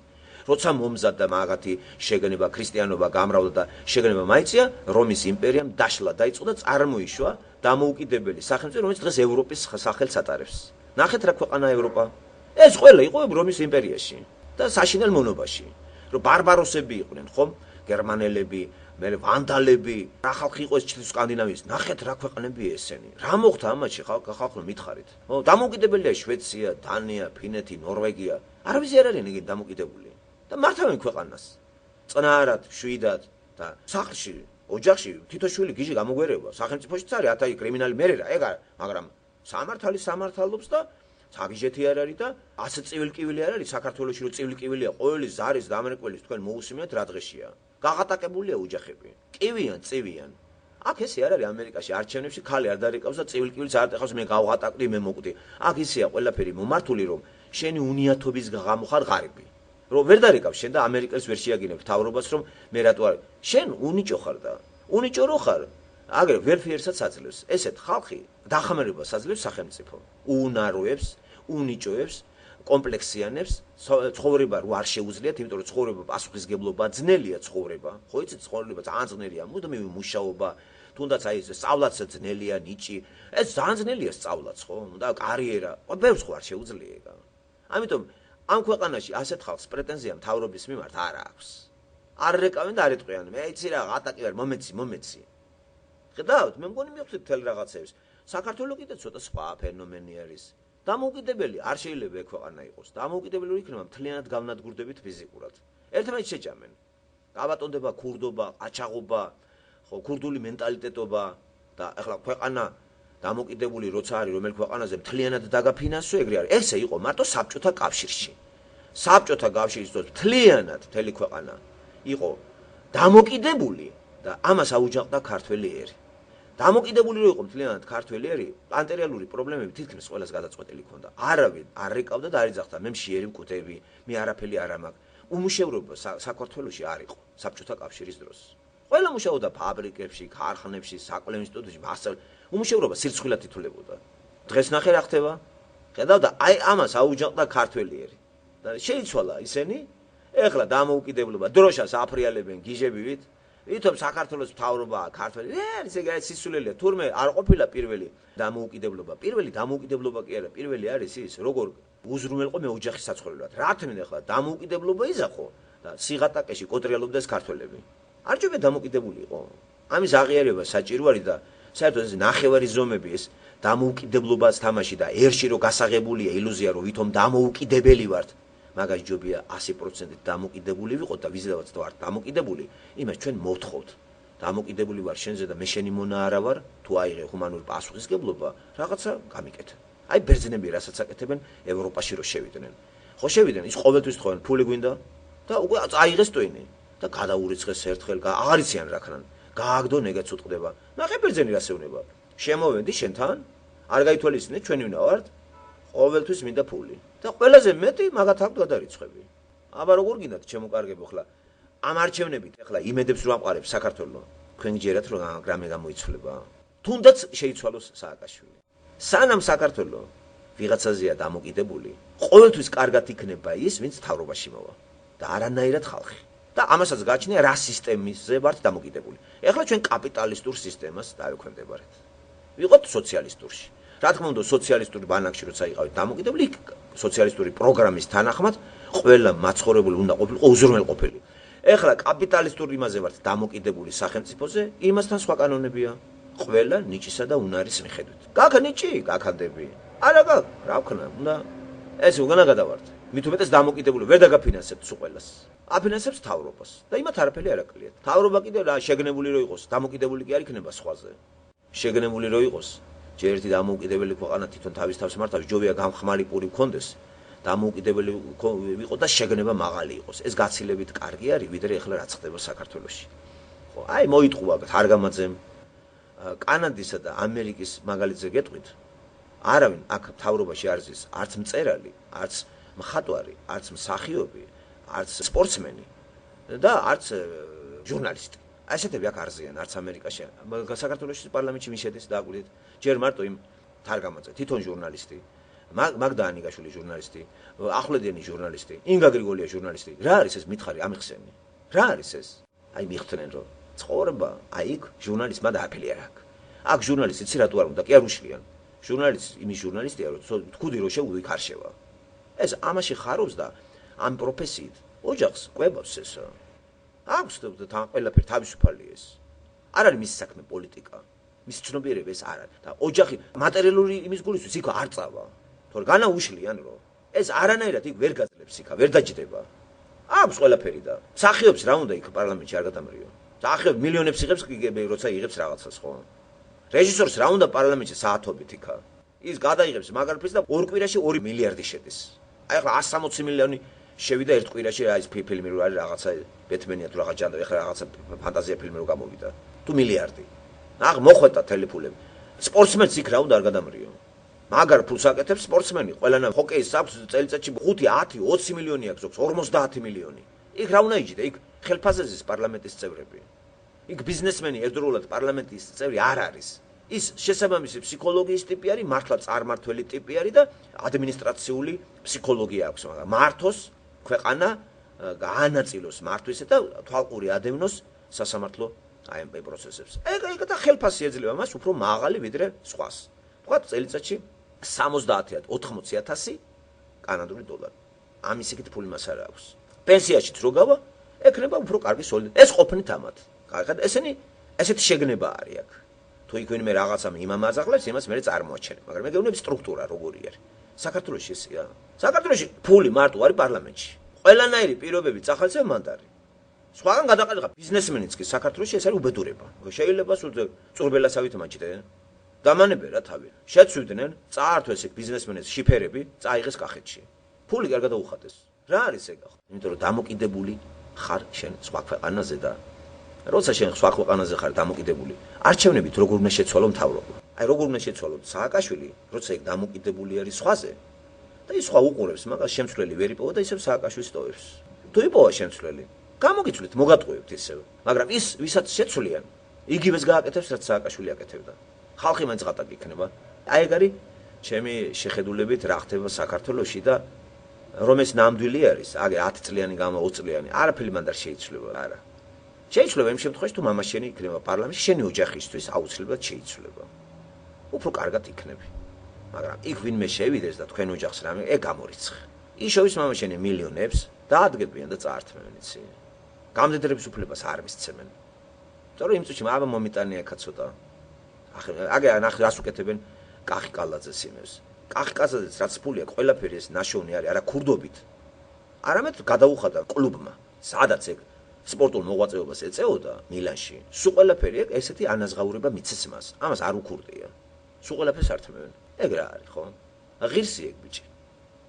როცა მომზადდა მაგათი შეგნება, ქრისტიანობა გამრავლა და შეგნება მაიწია, რომის იმპერიამ დაშლა, დაიწყო და წარმოიშვა დამოუკიდებელი სახელმწიფო, რომელიც დღეს ევროპის სახელს ატარებს. ნახეთ რა ქვეყანა ევროპა. ეს ყველა იყო რომის იმპერიაში და საშინელ მონობაში. რომ ბარბაროსები იყვნენ, ხომ? გერმანელები, მე ვანდალები, რა ხალხი იყო ეს სკანდინავიის. ნახეთ რა ქვეყნები ესენი. რა მოხდა ამაში ხალხო მითხარით. ხო, დამოუკიდებელია შვეიცია, დანია, ფინეთი, ნორვეგია. არავის არ არიან იგი დამოუკიდებელი. და მართავენ ქვეყანას. წნარად, შვიდად და სახლში, ოჯახში თითოეული გიჟი გამოგვერება. სახელმწიფოშიც არის 1000 კრიმინალი მერე რა, ეგ არა, მაგრამ სამართალი სამართალობს და საგიჟეთი არ არის და ასე ცივილკივილი არ არის საქართველოში რომ ცივილკივილია ყოველი ზარის დამრეკველის თქვენ მოусმინეთ რა დღეშია. გაღატაკებულია ოჯახები. კივიან, წივიან. აქ ესე არ არის ამერიკაში არჩევნებში ხალი არ დარეკავს და ცივილკივილს არ ატეხავს მე გავღატაკდი მე მოკვდი. აქ ისეა ყველაფერი მომართული რომ შენი უნიათობის გამოხარ ღარიბი. რომ ვერ დარეკავს შენ და ამერიკას ვერ შეაგინებ თავრობას რომ მე რატო არ შენ უნიჭო ხარ და უნიჭო რო ხარ აგრე ვერფერსაც აძლევს ესეთ ხალხი დახმარებას აძლევს სახელმწიფო უნაროებს უნიჭოებს კომპლექსიანებს ცხოვრება რო არ შეუძლიათ იმიტომ რომ ცხოვრება პასუხისგებლობა ძნელია ცხოვრება ხო იცი ცხოვრება ძალიან ძნელია მუდმივი მუშაობა თუნდაც აი ეს სწავლაც ძნელია ნიჭი ეს ძალიან ძნელია სწავლაც ხო და კარიერა ბევრს ხო არ შეუძლია ეგა ამიტომ ამ ქვეყანაში ასეთ ხალხს პრეტენზია მთავრობის მიმართ არ აქვს. არ რეკავენ და არ ეტყვიან. მე იცი რა, ატაკი ვარ, მომეცი. ხედავთ, მე მგონი მივხვდით თელ რაღაცებს. საქართველოს კიდე ცოტა სხვა ფენომენი არის. დამოუკიდებელი არ შეიძლება ეგ ქვეყანა იყოს. დამოუკიდებელი რო იქნება მთლიანად გავნადგურდებით ფიზიკურად. ერთმანეთს შეჭამენ. გაბატონდება ქურდობა, ყაჩაღობა, ხო, ქურდული მენტალიტეტობა და ახლა ქვეყანა დამოუკიდებული როცა არის რომელ ქვეყანაზე მთლიანად დაგაფინანსო ეგრე არის. ესე იყო მარტო საბჭოთა კავშირში. საბჭოთა კავშირის დროს მთლიანად მთელი ქვეყანა იყო დამოუკიდებული და ამას აუჯანყდა ქართველი ერი. დამოუკიდებული რო იყო მთლიანად ქართველი ერი, პანტერიალური პრობლემები თითქმის ყველას გადაწყვეტილი ქონდა. არავინ არ რეკავდა და არ იძახდა მე მშიერი მკვდები, მე არაფერი არ ამაქვს. უმუშევრობა საქართველოში არ იყო საბჭოთა კავშირის დროს. ყველა მუშაობდა ფაბრიკებში, ქარხნებში, საკვლევ ინსტიტუტებში, უმუშევრობა სირცხვილად ითვლებოდა. დღეს ნახე რა ხდება? ხედავ და აი ამას აუჯანყდა ქართველი ერი. და შეიცვალა ისინი, ეხლა დამოუკიდებლობა დროშას აფრიალებენ გიჟებივით, ვითომ საქართველოს მთავრობაა ქართველი. ესე იგი სისულელია. თურმე არ ყოფილა პირველი დამოუკიდებლობა. პირველი დამოუკიდებლობა კი არა, პირველი არის ის, როგორ უზრუნველყო მე ოჯახის საცხოვრებლად. რა თქმა უნდა, დამოუკიდებლობა იზახო და სიღატაკეში კოტრიალობდა ეს ქართველები. არ ჯობია დამოუკიდებული იყო. ამის აღიარება საჭირო არის და საერთოდ ეს ნახევარი ზომები ეს დამოუკიდებლობას თამაში და ერში რო გასაღებულია ილუზია რომ ვითომ დამოუკიდებელი ვართ. მაგას ჯობია 100%-ით დამოუკიდებული ვიყოთ და ვიზედავთ ვართ დამოუკიდებული, იმას ჩვენ მოვთხოვთ. დამოუკიდებული ვარ შენზე და მე შენი მონა არა ვარ, თუ აიღე ჰუმანური პასუხისგებლობა, რაღაცა გამიკეთე. აი ბერძნები რასაც აკეთებენ ევროპაში რო შევიდნენ. ხო შევიდნენ, ის ყოველთვის თხოვენ ფული გვინდა და უკვე აიღეს ტვინი და გადაურიცხეს ერთხელ, აღარ იციან რა ქნან. გააგდო ნეგაც უტყდება. ნახე ბერძენი რას ეუბნება. შემოვედი შენთან, არ გაითვალისწინე ჩვენ ვინა ვართ, ყოველთვის მინდა ფული. და ყველაზე მეტი მაგათ აქვს გადარიცხვები. აბა როგორ გინდათ შემოკარგებო ხლა ამ არჩევნებით ახლა იმედებს რომ ამყარებს საქართველოს თქვენ გჯერათ რომ გრამე გამოიცვლება თუნდაც შეიცვალოს სააკაშვილი სანამ საქართველოს ვიღაცაზეა დამოკიდებული ყოველთვის კარგად იქნება ის ვინც თავრობაში მოვა და არანაირად ხალხი და ამასაც გააჩნია რა სისტემაზე ვართ დამოკიდებული ახლა ჩვენ კაპიტალისტურ სისტემას დავექვემდებარეთ ვიყოთ სოციალისტურში რა თქმა უნდა სოციალისტური ბანაკში როცა იყავით დამოკიდებული სოციალისტური პროგრამის თანახმად ყველა მაცხოვრებელი უნდა ყოფილიყო უზრუნველყოფილი ეხლა კაპიტალისტურ იმაზე ვართ დამოკიდებული სახელმწიფოზე იმასთან სხვა კანონებია ყველა ნიჭისა და უნარის მიხედვით გაქ ნიჭი გაქანდები არა გაქ რა ვქნა უნდა ეს უგანა გადავართ მით უმეტეს დამოკიდებული ვერ დაგაფინანსებთ სულ ყველას აფინანსებს თავრობას და იმათ არაფერი არ აკლიათ თავრობა კიდე რა შეგნებული რო იყოს დამოკიდებული კი არ იქნება სხვაზე შეგნებული რო იყოს ჯერ ერთი დამოუკიდებელი ქვეყანა თვითონ თავის თავს მართავს ჯობია გამხმარი პური გქონდეს დამოუკიდებელი ვიყო და შეგნება მაღალი იყოს ეს გაცილებით კარგი არის ვიდრე ახლა რაც ხდება საქართველოში ხო აი მოიტყუა თარგამაძემ კანადისა და ამერიკის მაგალითზე გეტყვით არავინ აქ თავრობაში არ ზის არც მწერალი არც მხატვარი არც მსახიობი არც სპორტსმენი და არც ჟურნალისტი ასეთები აქ არ ზიან არც ამერიკაში საქართველოს პარლამენტში მის შედის დააკვირდით ჯერ მარტო იმ თარგამაძე თვითონ ჟურნალისტი მაგდა ანიგაშვილი ჟურნალისტი ახვლედიანი ჟურნალისტი ინგა გრიგოლია ჟურნალისტი რა არის ეს მითხარი ამიხსენი რა არის ეს აი მიხდნენ რომ ცხოვრება აი იქ ჟურნალისტმა და აფილი არ აქვს აქ ჟურნალისტი იცი რატო არ უნდა კი არ უშლიან ჟურნალისტი იმის ჟურნალისტია რომ თქვი რომ შევუდი იქ არ შევა ეს ამაში ხარობს და ამ პროფესიით ოჯახს ყვებავს ეს აქვს და ყველაფერი თავისუფალი ეს არ არის მის საქმე პოლიტიკა მის ცნობიერება ეს არ არის და ოჯახი მატერიალური იმის გულისთვის იქ არ წავა თორე განა უშლიან რომ ეს არანაირად იქ ვერ გაძლებს იქა ვერ დაჯდება აქვს ყველაფერი და მსახიობს რა უნდა იქ პარლამენტში არ გადამრიო მსახიობს მილიონებს იღებს როცა იღებს რაღაცას ხო რეჟისორს რა უნდა პარლამენტში საათობით იქა ის გადაიღებს მაგარ ფრის და ორ კვირაში 2 მილიარდი შედის აი ახლა 160 მილიონი შევიდა ერთ კვირაში აი ეს ფილმი რო არის რაღაცა ბეთმენია თუ რაღაც ჯანდო ეხლა რაღაცა ფანტაზია ფილმი რო გამოვიდა თუ მილიარდი აღ მოხვეთა ტელეფონები სპორტსმენს იქ რა უნდა არ გადამრიო მაგარ ფულს აკეთებს სპორტსმენი ყველანაირ ჰოკეის აქვს წელიწადში 5 10 20 მილიონი აქვს 50 მილიონი იქ რა უნდა იჯდა იქ ხელფასეზის პარლამენტის წევრები იქ ბიზნესმენი ერთდროულად პარლამენტის წევრი არ არის ის შესაბამისი ფსიქოლოგიის ტიპი არის მართლა წარმართველი ტიპი არის და ადმინისტრაციული ფსიქოლოგია აქვს მაგრამ მართოს ქვეყანა გაანაწილოს მართვისა და თვალყური ადევნოს სასამართლო აი ამ პროცესებს ეგ და ხელფასი ეძლევა მას უფრო მაღალი ვიდრე სხვას თქვა წელიწადში 70-80,000 კანადური დოლარი ამის იქით ფული მას არ აქვს პენსიაშიც რო გავა ეკნება უფრო კარგი სოლიდ ეს ყოფნით ამათ კარგად ესენი ესეთი შეგნება არის აქ თუ იქ ვინმე რაღაცამ იმამაზაღლებს იმას მე წარმოაჩენებ მაგრამ მე გეუბნები სტრუქტურა როგორი არის საქართველოში ესეა საქართველოში ფული მარტო არის პარლამენტში ყველანაირი პირობები წახალწევ მანდარი სხვაგან გადაყალიბა ბიზნესმენიც კი საქართველოში ეს არის უბედურება შეიძლება სულ წურბელასავით მაჭდენ დამანებე რა თავი შეცვიდნენ წაართვეს ეგ ბიზნესმენებს შიფერები წაიღეს კახეთში ფული კი არ გადაუხადეს რა არის ეგ იმიტომ რომ დამოკიდებული ხარ შენ სხვა ქვეყანაზე და როცა შენ სხვა ქვეყანაზე ხარ დამოკიდებული არჩევნებით როგორ უნდა შეცვალო მთავრობა აი როგორ უნდა შეცვალო სააკაშვილი როცა ეგ დამოკიდებული არის სხვაზე და ის სხვა უყურებს მაგას შემცვლელი ვერ იპოვა და ისევ სააკაშვილს ტოვებს თუ იპოვა შემცვლელი გამოგიცვლით მოგატყუებთ ისევ მაგრამ ის ვისაც შეცვლიან იგივეს გააკეთებს რაც სააკაშვილი აკეთებდა ხალხი მაინც ღატაკი იქნება აი ეგ არის ჩემი შეხედულებით რა ხდება საქართველოში და რომ ეს ნამდვილი არის აგე 10 წლიანი 20 წლიანი არაფერი მანდ არ შეიცვლება არა შეიძლება იმ შემთხვევაში თუ მამა შენი იქნება პარლამენტში, შენი ოჯახისთვის აუცილებლად შეიცვლება. უფრო კარგად იქნები. მაგრამ იქ ვინმე შევიდეს და თქვენ ოჯახს რამე ეგ გამორიცხე. იშოვის მამა შენი მილიონებს დაადგებიან და წაართმევენ იცი. გამდიდრების უფლებას არ მისცემენ. თორე იმ წუთში მამა მომიტანია ხა ცოტა. აგე ნახე რას უკეთებენ კახი კალაძეს იმებს. კახი კალაძეს რაც ფულია ყველაფერი ეს ნაშოვნი არის არა ქურდობით. არამედ გადაუხადა კლუბმა. სადაც ეგ სპორტულ მოღვაწეობას ეწეოდა მილანში. სულ ყველაფერი ეგ ესეთი ანაზღაურება მიცეს მას. ამას არ უქურდია. სულ ყველაფერს ართმევენ. ეგ რა არის ხო? ღირსი ეგ ბიჭი.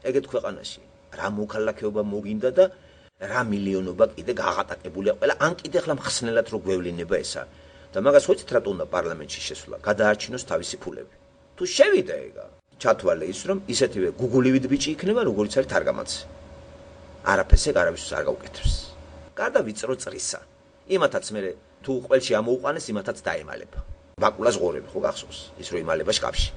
ეგეთ ქვეყანაში რა მოქალაქეობა მოგინდა და რა მილიონობა კიდე გაღატაკებულია ყველა ან კიდე ახლა მხსნელად რო გვევლინება ესა და მაგას ხოიცით რატო უნდა პარლამენტში შესვლა გადაარჩინოს თავისი ფულები თუ შევიდა ეგა ჩათვალე ის რომ ისეთივე გუგულივით ბიჭი იქნება როგორც არის თარგამაცი არაფერს ეგ არავისთვის არ გაუკეთებს გარდა ვიწრო წრისა იმათაც მე თუ ყველში ამოუყანეს იმათაც დაემალება ბაკულას ღორები ხო გახსოვს ის რო იმალება შკაფში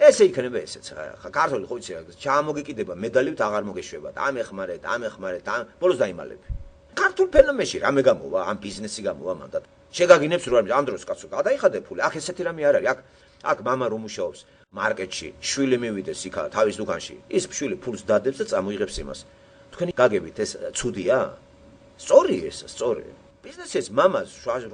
ესე იქნება ესეც ხა ქართული ხო იცი რა ჩამოგეკიდება მედალივით აღარ მოგეშვება და ამეხმარეთ ბოლოს დაიმალები ქართულ ფენომენში რამე გამოვა ამ ბიზნესი გამოვა მანდ შეგაგინებს რომ ამ დროს კაცო გადაიხადე ფული აქ ესეთი რამე არ არის აქ მამა რომ მუშაობს მარკეტში შვილი მივიდეს იქა თავის დუქანში ის შვილი ფულს დადებს და წამოიღებს იმას თქვენი გაგებით ეს ცუდია სწორი ეს სწორი ბიზნესის მამას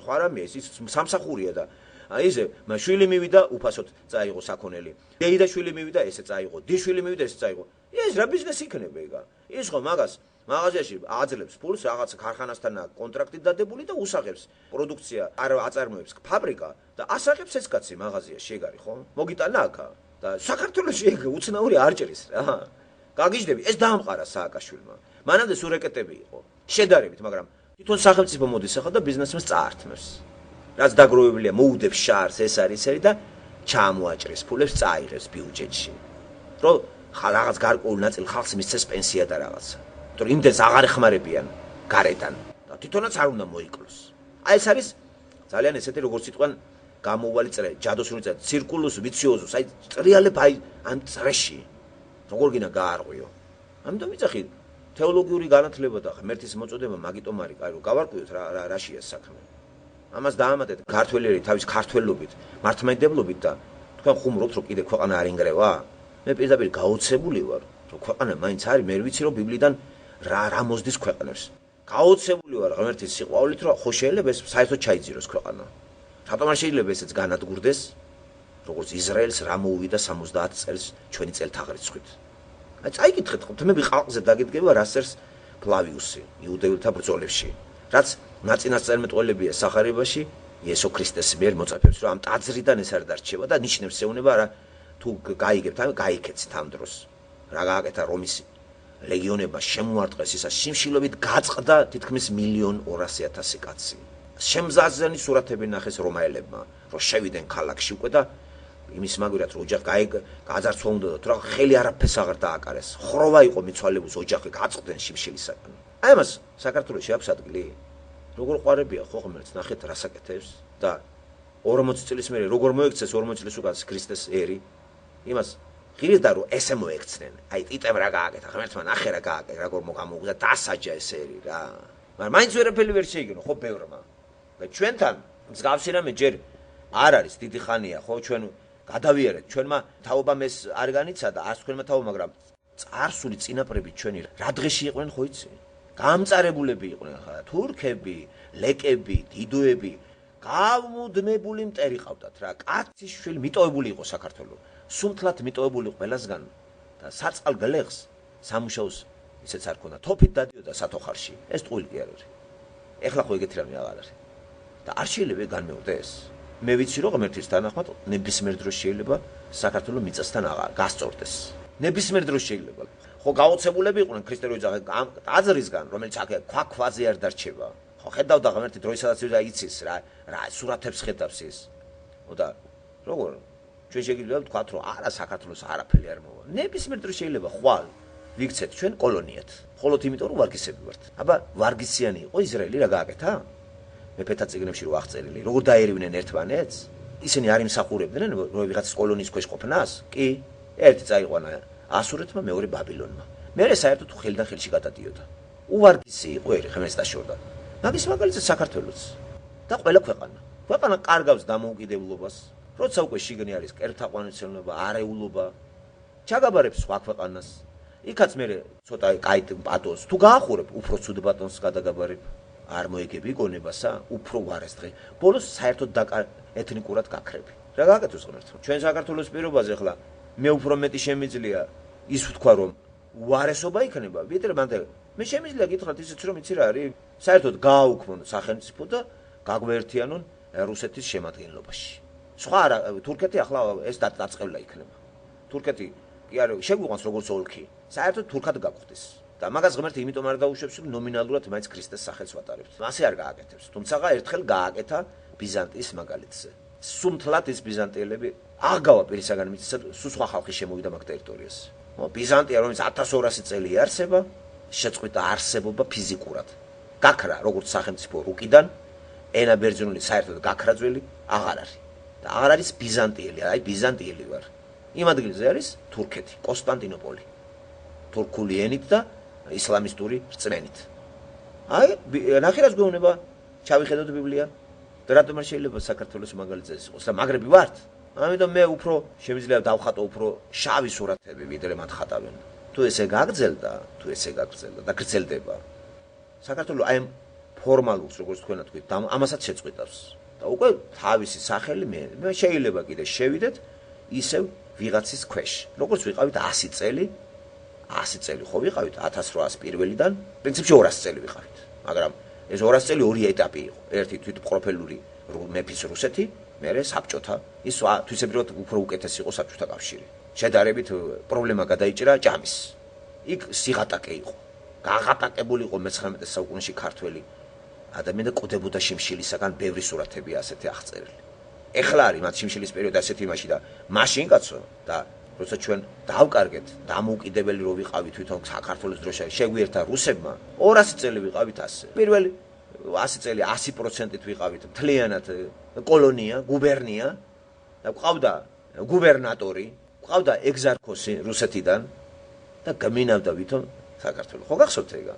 ხვარამია ის სამსახურია და აიზე შვილი მივიდა უფასოდ წაიღო საქონელი დეიდა შვილი მივიდა ესე წაიღო დიშვილი მივიდა ესე წაიღო ეს რა ბიზნესი იქნება ეგა ის ხო მაგას მაღაზიაში აძლევს ფულს რაღაც ქარხანასთან კონტრაქტი დადებული და უსახებს პროდუქცია არ აწარმოებს ფაბრიკა და ასახებს ეს კაცი მაღაზიაში ეგ არის ხო მოგიტანა აქა და საქართველოში ეგ უცნაური არ ჭრის რა გაგიჟდები ეს დაამყარა სააკაშვილმა მანამდე სურეკეტები იყო შედარებით მაგრამ თვითონ სახელმწიფო მოდის ახლა და ბიზნესმენს წაართმევს რაც დაგროვებულია მოუდებს შარს ეს არის ერი და ჩამოაჭრეს ფულებს წაიღებს ბიუჯეტში რომ რაღაც გარკვეული ნაწილი ხალხს მისცეს პენსია და რაღაცა თორე იმდენს აღარ ეხმარებიან გარედან და თვითონაც არ უნდა მოიკლოს აი ეს არის ძალიან ესეთი როგორც სიტყვან გამოუვალი წრე ჯადოსნური წრე ცირკულუს ვიციოზუს აი ტრიალებ აი ამ წრეში როგორ გინდა გაარღვიო ამიტომ ვიძახი თეოლოგიური განათლება და ღმერთის მოწოდება მაგიტომ არის კაი რომ გავარკვიოთ რაშია საქმე ამას დაამატეთ ქართველები თავის ქართველობით მართლმადიდებლობით და თქვენ ხუმრობთ რომ კიდე ქვეყანა არ ინგრევა მე პირდაპირ გაოცებული ვარ რომ ქვეყანა მაინც არის მე ვიცი რომ ბიბლიდან რა მოსდის ქვეყნებს გაოცებული ვარ ღმერთის სიყვარულით რომ ხო შეიძლება ეს საერთოდ ჩაიძიროს ქვეყანა რატომ არ შეიძლება ესეც განადგურდეს როგორც ისრაელს რა მოუვიდა 70 წელს ჩვენი წელთაღრიცხვით აი წაიკითხეთ ხო მე ყალყზე დაგიდგება რასერს ფლავიუსი იუდეველთა ბრძოლებში რაც ნაწინასწარმეტყველებია სახარებაში იესო ქრისტეს მიერ მოწაფებს რომ ამ ტაძრიდან ეს არ დარჩება და ნიშნებს ეუნება რა თუ გაიგებთ ამ გაიქეცით ამ დროს რა გააკეთა რომის ლეგიონებმა შემოარტყეს ისა სიმშილობით გაწყდა თითქმის 1,200,000 კაცი შემზაზენი სურათები ნახეს რომაელებმა რომ შევიდნენ ქალაქში უკვე და იმის მაგვირად რომ ოჯახი გაძარცვა უნდა და თუ რა ხელი არაფერს აღარ დააკარეს ხროვა იყო მიცვალებულს ოჯახი გაწყდნენ სიმშილისაგან აი ამას საქართველოში აქვს ადგილი როგორ ყვარებია ხო ღმერთს ნახეთ რასაკეთებს და 40 წლის მერე როგორ მოექცეს 40 წლის უკან ქრისტეს ერი იმას ღირდა რომ ესე მოექცნენ აი ტიტემ რა გააკეთა ღმერთმა ნახე რა გააკეთა როგორ მოგამოუგდა დასაჯა ეს ერი რა მაგრამ მაინც ვერაფერი ვერ შეიგნო ხო ბევრმა და ჩვენთან მსგავსი რამე ჯერ არ არის დიდი ხანია ხო ჩვენ გადავიარეთ ჩვენმა თაობამ ეს არ განიცადა არც თქვენმა თაობამ მაგრამ წარსული წინაპრები ჩვენი რა დღეში იყვნენ ხო იცი გამწარებულები იყვნენ ხა თურქები ლეკები დიდოები გამუდმებული მტერი ყავდათ რა კაცის შვილი მიტოვებული იყო საქართველოს სუმთლად მიტოვებული ყველასგან და საწყალ გლეხს სამუშაოს ისეც არ ქონდა თოფით დადიოდა სათოხარში ეს ტყუილი კი არ არის ეხლა ხო ეგეთი რამე აღარ არის და არ შეიძლება განმეორდეს მე ვიცი რომ ღმერთის თანახმად ნებისმიერ დროს შეიძლება საქართველოს მიწასთან გასწორდეს ნებისმიერ დროს შეიძლება ხო გაოცებულები იყვნენ ქრისტე რო იძახე ტაძრისგან რომელიც აქ ქვაზე არ დარჩება ხო ხედავდა ღმერთი დროისადაც იცის რა სურათებს ხედავს ის ხო და როგორ ჩვენ შეგიძლია ვთქვათ რომ არა საქართველოს არაფერი არ მოვა ნებისმიერ დროს შეიძლება ხვალ ვიქცეთ ჩვენ კოლონიად მხოლოდ იმიტომ რომ ვარგისები ვართ აბა ვარგისიანი იყო ისრაელი რა გააკეთა მეფეთა წიგნებში რო აღწერილი როგორ დაერივნენ ერთმანეთს ისინი არ იმსახურებდნენ რომ ვიღაცის კოლონიის ქვეშ ყოფნას კი ერთი წაიყვანა ასურეთმა მეორე ბაბილონმა მერე საერთოდ ხელიდან ხელში გადადიოდა უვარგისი იყო ერი ღმერთს დაშორდა მაგის მაგალითად საქართველოს და ყველა ქვეყანა კარგავს დამოუკიდებლობას, როცა უკვე შიგნი არის კერთაყვანისმცემლობა, არეულობა, ჩაგაბარებს სხვა ქვეყანას. იქაც მე ცოტა კაი პატონს თუ გაახურებ, უფრო ცუდ პატონს გადაგაბარებ. არ მოიგები გონებასა, უფრო ვარეს დღე. ბოლოს საერთოდ ეთნიკურად გაქრები. რა გააკეთოს ღმერთო? ჩვენ საქართველოს პირობაზე ახლა მე უფრო მეტი შემიძლია ის ვთქვა რომ უარესობა იქნება, ვიდრე მანდ მე შემიძლია გითხრათ ისიც რომ იცი რა არის? საერთოდ გააუქმონ სახელმწიფო და გაგვერთიანონ რუსეთის შემადგენლობაში. სხვა თურქეთი ახლა ეს დაწყევლა იქნება. თურქეთი კი არა შეგვიყვანს როგორც ოლქი. საერთოდ თურქად გაგვხდეს. და მაგას ღმერთი იმიტომ არ დაუშვებს, რომ ნომინალურად მაინც ქრისტეს სახელს ვატარებთ. ასე არ გააკეთებს. თუმცა ერთხელ გააკეთა ბიზანტიის მაგალითზე. სუმთლად ის ბიზანტიელები აღგავა პირისაგან მიწისა, სულ სხვა ხალხი შემოვიდა მაგ ტერიტორიაზე. ბიზანტია, რომელიც 1200 წელი იარსება, შეწყვიტა არსებობა ფიზიკურად. გაქრა როგორც სახელმწიფო რუკიდან, ენა ბერძნული საერთოდ გაქრა ძველი აღარ არის. და აღარ არის ბიზანტიელი, აი ბიზანტიელი ვარ. იმ ადგილზე არის თურქეთი, კონსტანტინოპოლი. თურქული ენით და ისლამისტური რწმენით. აი, ნახე რას გვეუბნება, ჩავიხედოთ ბიბლია. და რატომ არ შეიძლება საქართველოს მაგალითზე იყოს და მაგრები ვართ? ამიტომ მე უფრო შემიძლია დავხატო უფრო შავი სურათები, ვიდრე მათ ხატავენ. თუ ესე გაგრძელდა და გრძელდება. საქართველოს აი ფორმალურს, როგორც თქვენ თქვით, ამასაც შეწყვიტავს. და უკვე თავისი სახელი მე შეიძლება კიდე შევიდეთ ისევ ვიღაცის ქვეშ. როგორც ვიყავით 100 წელი, 100 წელი ხო ვიყავით 1800 პირველიდან, პრინციპში 200 წელი ვიყავით. მაგრამ ეს 200 წელი ორი ეტაპი იყო. ერთი თვითმყოფელი მეფის რუსეთი, მერე საბჭოთა, ის თვისებრივად უფრო უკეთესი იყო საბჭოთა კავშირი. შედარებით პრობლემა გადაიჭრა ჭამის. იქ სიღატაკე იყო. გაღატაკებული იყო მე-19 საუკუნეში ქართველი ადამიანი და ყოდებოდა შიმშილისაგან ბევრი სურათები ასეთი აღწერილი. ეხლა არის მათ შიმშილის პერიოდი ასეთი იმაში და მაშინ კაცო და როცა ჩვენ დავკარგეთ დამოუკიდებელი რო ვიყავით თვითონ საქართველოს დროშა შეგვიერთა რუსებმა 200 წელი ვიყავით ასე. პირველი 100 წელი 100%-ით ვიყავით მთლიანად კოლონია, გუბერნია და ყავდა გუბერნატორი, ყავდა ეგზარქოსი რუსეთიდან და გამინავდა ვითომ საქართველოს. ხო გახსოვთ ეგა?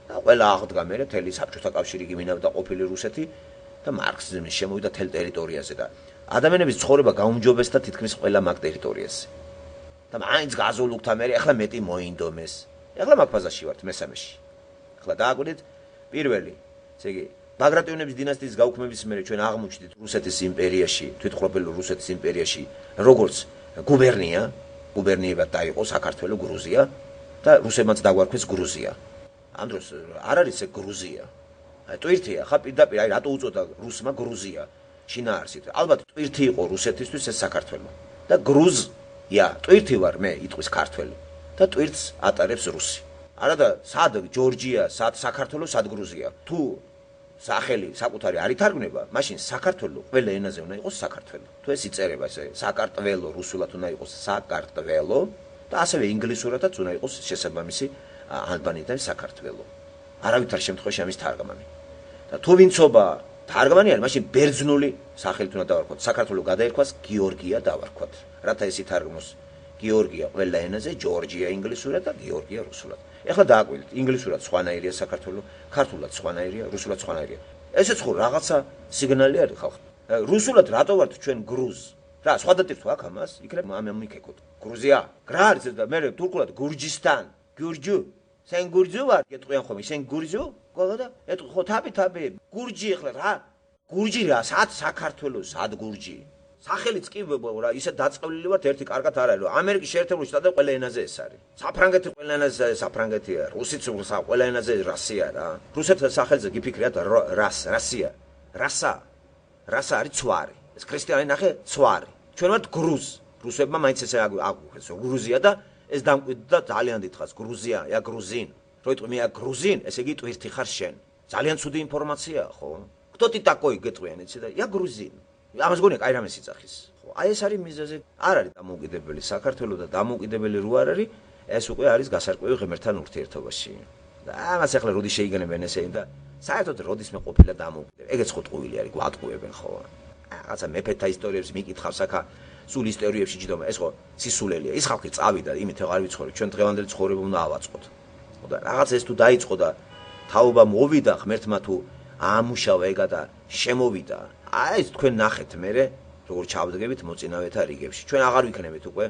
და ყველა აღდგა მე მთელი საბჭოთა კავშირი გიმინავდა ყოფილი რუსეთი და მარქსიზმი შემოვიდა თელ ტერიტორიაზე და ადამიანების ცხოვრება გაუმჯობესდა თითქმის ყველა მაგ ტერიტორიაზე. და მაინც გაზოლუქთა მე ახლა მეტი მოინდომეს. ახლა მაგ ფაზაში ვართ მესამეში. ახლა დააკვირდით პირველი, ესე იგი ბაგრატიონების დინასტიის გაუქმების მერე ჩვენ აღმოჩნდით რუსეთის იმპერიაში, თვითმყოფელი რუსეთის იმპერიაში, როგორც გუბერნიებად დაიყო საქართველო, გრუზია და რუსებმაც დაგვარქვეს გრუზია. ამ დროს არ არის ეს გრუზია. აი ტვირთია, ხა პირდაპირ აი რატო უწოდა რუსმა გრუზია შინაარსით. ალბათ ტვირთი იყო რუსეთისთვის ეს საქართველო. და გრუზია, ტვირთი ვარ მე, იტყვის ქართველი და ტვირთს ატარებს რუსი. არა და სად ჯორჯია, სად საქართველო, სად გრუზია. თუ სახელი საკუთარი არ ითარგმნება, მაშინ საქართველო ყველა ენაზე უნდა იყოს საქართველო. თუ ეს იწერება ესე საკარტველო რუსულად უნდა იყოს საკარტველო და ასევე ინგლისურადაც უნდა იყოს შესაბამისი ალბანიდან საქართველო. არავითარ შემთხვევაში ამის თარგმანი. და თუ ვინცობა თარგმანი არის, მაშინ ბერძნული სახელით უნდა დავარქვათ. საქართველო გადაერქვას გიორგია დავარქვათ. რათა ეს ითარგმნოს გიორგია ყველა ენაზე, ჯორჯია ინგლისურად და გიორგია რუსულად. ეხლა დააკვირდით, ინგლისურად სხვანაირია საქართველო, ქართულად სხვანაირია, რუსულად სხვანაირია. ესეც ხო რაღაცა სიგნალი არის ხალხ. რუსულად რატო ვართ ჩვენ გრუზ? რა, სხვა დატირთვა აქ ამას? იქნებ მიკეკოთ. გრუზია, რა არის ეს და მე თურქულად გურჯისტან, გურჯუ. სენ გურჯუ ვარ, გეტყვიან ხოლმე, სენ გურჯუ? ყოლა ეტყვი ხო თაბი, გურჯი ეხლა რა? გურჯი რა, სად საქართველოს, სად გურჯი? სახელიც კი რა, ისე დაწყევლილი ვართ ერთი კარგად არ არის, რომ ამერიკის შეერთებული შტატები ყველა ენაზე ეს არის. საფრანგეთი ყველა ენაზე საფრანგეთია, რუსიც ყველა ენაზე რასია რა. რუსეთის სახელზე გიფიქრიათ რასია. რასა არის ცვარი. ეს ქრისტიანი ნახე ცვარი. ჩვენ ვართ გრუზ. რუსებმა მაინც ესე აგვიქვეს, გრუზია და ეს დამკვიდრდა ძალიან დიდხანს გრუზია, ია გრუზინ. რო იტყვი მე გრუზინ, ესე იგი ტვირთი ხარ შენ. ძალიან ცუდი ინფორმაციაა, ხო? Кто ты такой, გეტყვიან იცი და ია გრუზინ. ამას გონია კაი რამე სიძახის. ხო, აი ეს არის მიზეზი. არ არის დამოუკიდებელი საქართველო და დამოუკიდებელი რო არ არის, ეს უკვე არის გასარკვევი ღმერთთან ურთიერთობაში. და ამას ახლა როდის შეიგნებენ ესე და საერთოდ როდის მე ყოფილა დამოუკიდებელი. ეგეც ხო ტყუილი არის, გვატყუებენ ხო. რაღაცა მეფეთა ისტორიებს მიკითხავს აქა სულ ისტორიებში ჯდომა. ეს ხო სისულელია. ის ხალხი წავიდა, იმით აღარ ვიცხოვრე, ჩვენ დღევანდელი ცხოვრება უნდა ავაწყოთ. ხო და რაღაც ეს თუ დაიწყო და თაობა მოვიდა ღმერთმა თუ აამუშავა ეგა და შემოვიდა. აი ეს თქვენ ნახეთ მერე როგორ ჩავდგებით მოწინავეთა რიგებში. ჩვენ აღარ ვიქნებით უკვე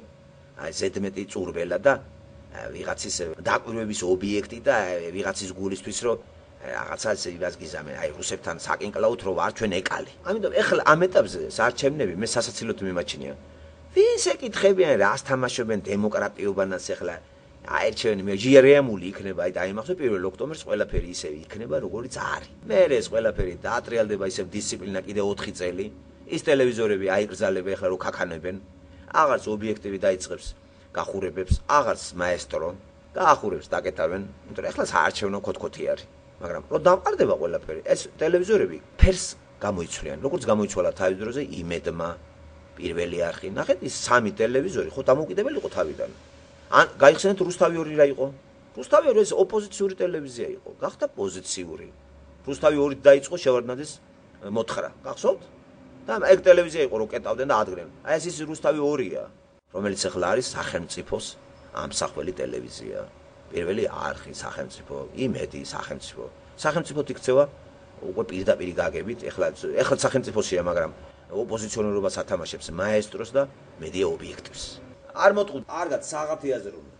აი ზედმეტი წურბელა და ვიღაცის დაკვირვების ობიექტი და ვიღაცის გულისთვის რომ რაღაცას იმას გიზამენ. აი რუსებთან საკინკლაუთ რომ ვარ ჩვენ ეკალი. ამიტომ ეხლა ამ ეტაპზე საარჩევნები მე სასაცილოდ მიმაჩნია. ვის ეკითხებიან რას თამაშობენ დემოკრატიობანას ეხლა აერჩევანი მე ჟიარემული იქნება აი დაიმახსოვრე 1 ოქტომბერს ყველაფერი ისევ იქნება როგორიც არის. მე ეს ყველაფერი დაატრიალდება ისევ დისციპლინა კიდე 4 წელი. ის ტელევიზორები აიკრძალება ეხლა რო ქაქანებენ. აღარც ობიექტივი დაიწყებს გახურებებს, აღარც მაესტრო გაახურებს დაკეტავენ. იმიტომ რომ ეხლა საარჩევნო ქოთქოთი არის. მაგრამ რო დამყარდება ყველაფერი, ეს ტელევიზორები ფერს გამოიცვლიან. როგორც გამოიცვალა თავის დროზე იმედმა პირველი არხი. ნახეთ ის 3 ტელევიზორი ხო დამოუკიდებელი იყო თავიდან. ან გაიხსენეთ რუსთავი 2 რა იყო? რუსთავი 2 ეს ოპოზიციური ტელევიზია იყო. გახდა პოზიციური. რუსთავი 2-ით დაიწყო შევარდნაძის მოთხრა. გახსოვთ? და ეგ ტელევიზია იყო რო კეტავდნენ და ადგენენ. აი ეს რუსთავი 2-ია, რომელიც ახლა არის სახელმწიფოს ამსახველი ტელევიზია. პირველი არხი სახელმწიფო, იმედი სახელმწიფო. სახელმწიფოთ იქცევა უკვე პირდაპირ გაგებით, ეხლა სახელმწიფოსია, მაგრამ ოპოზიციონერობას ათამაშებს მაესტროს და მედია ობიექტივს. არ მოტყუთ, კარგად, საღამოთი აზროვნე.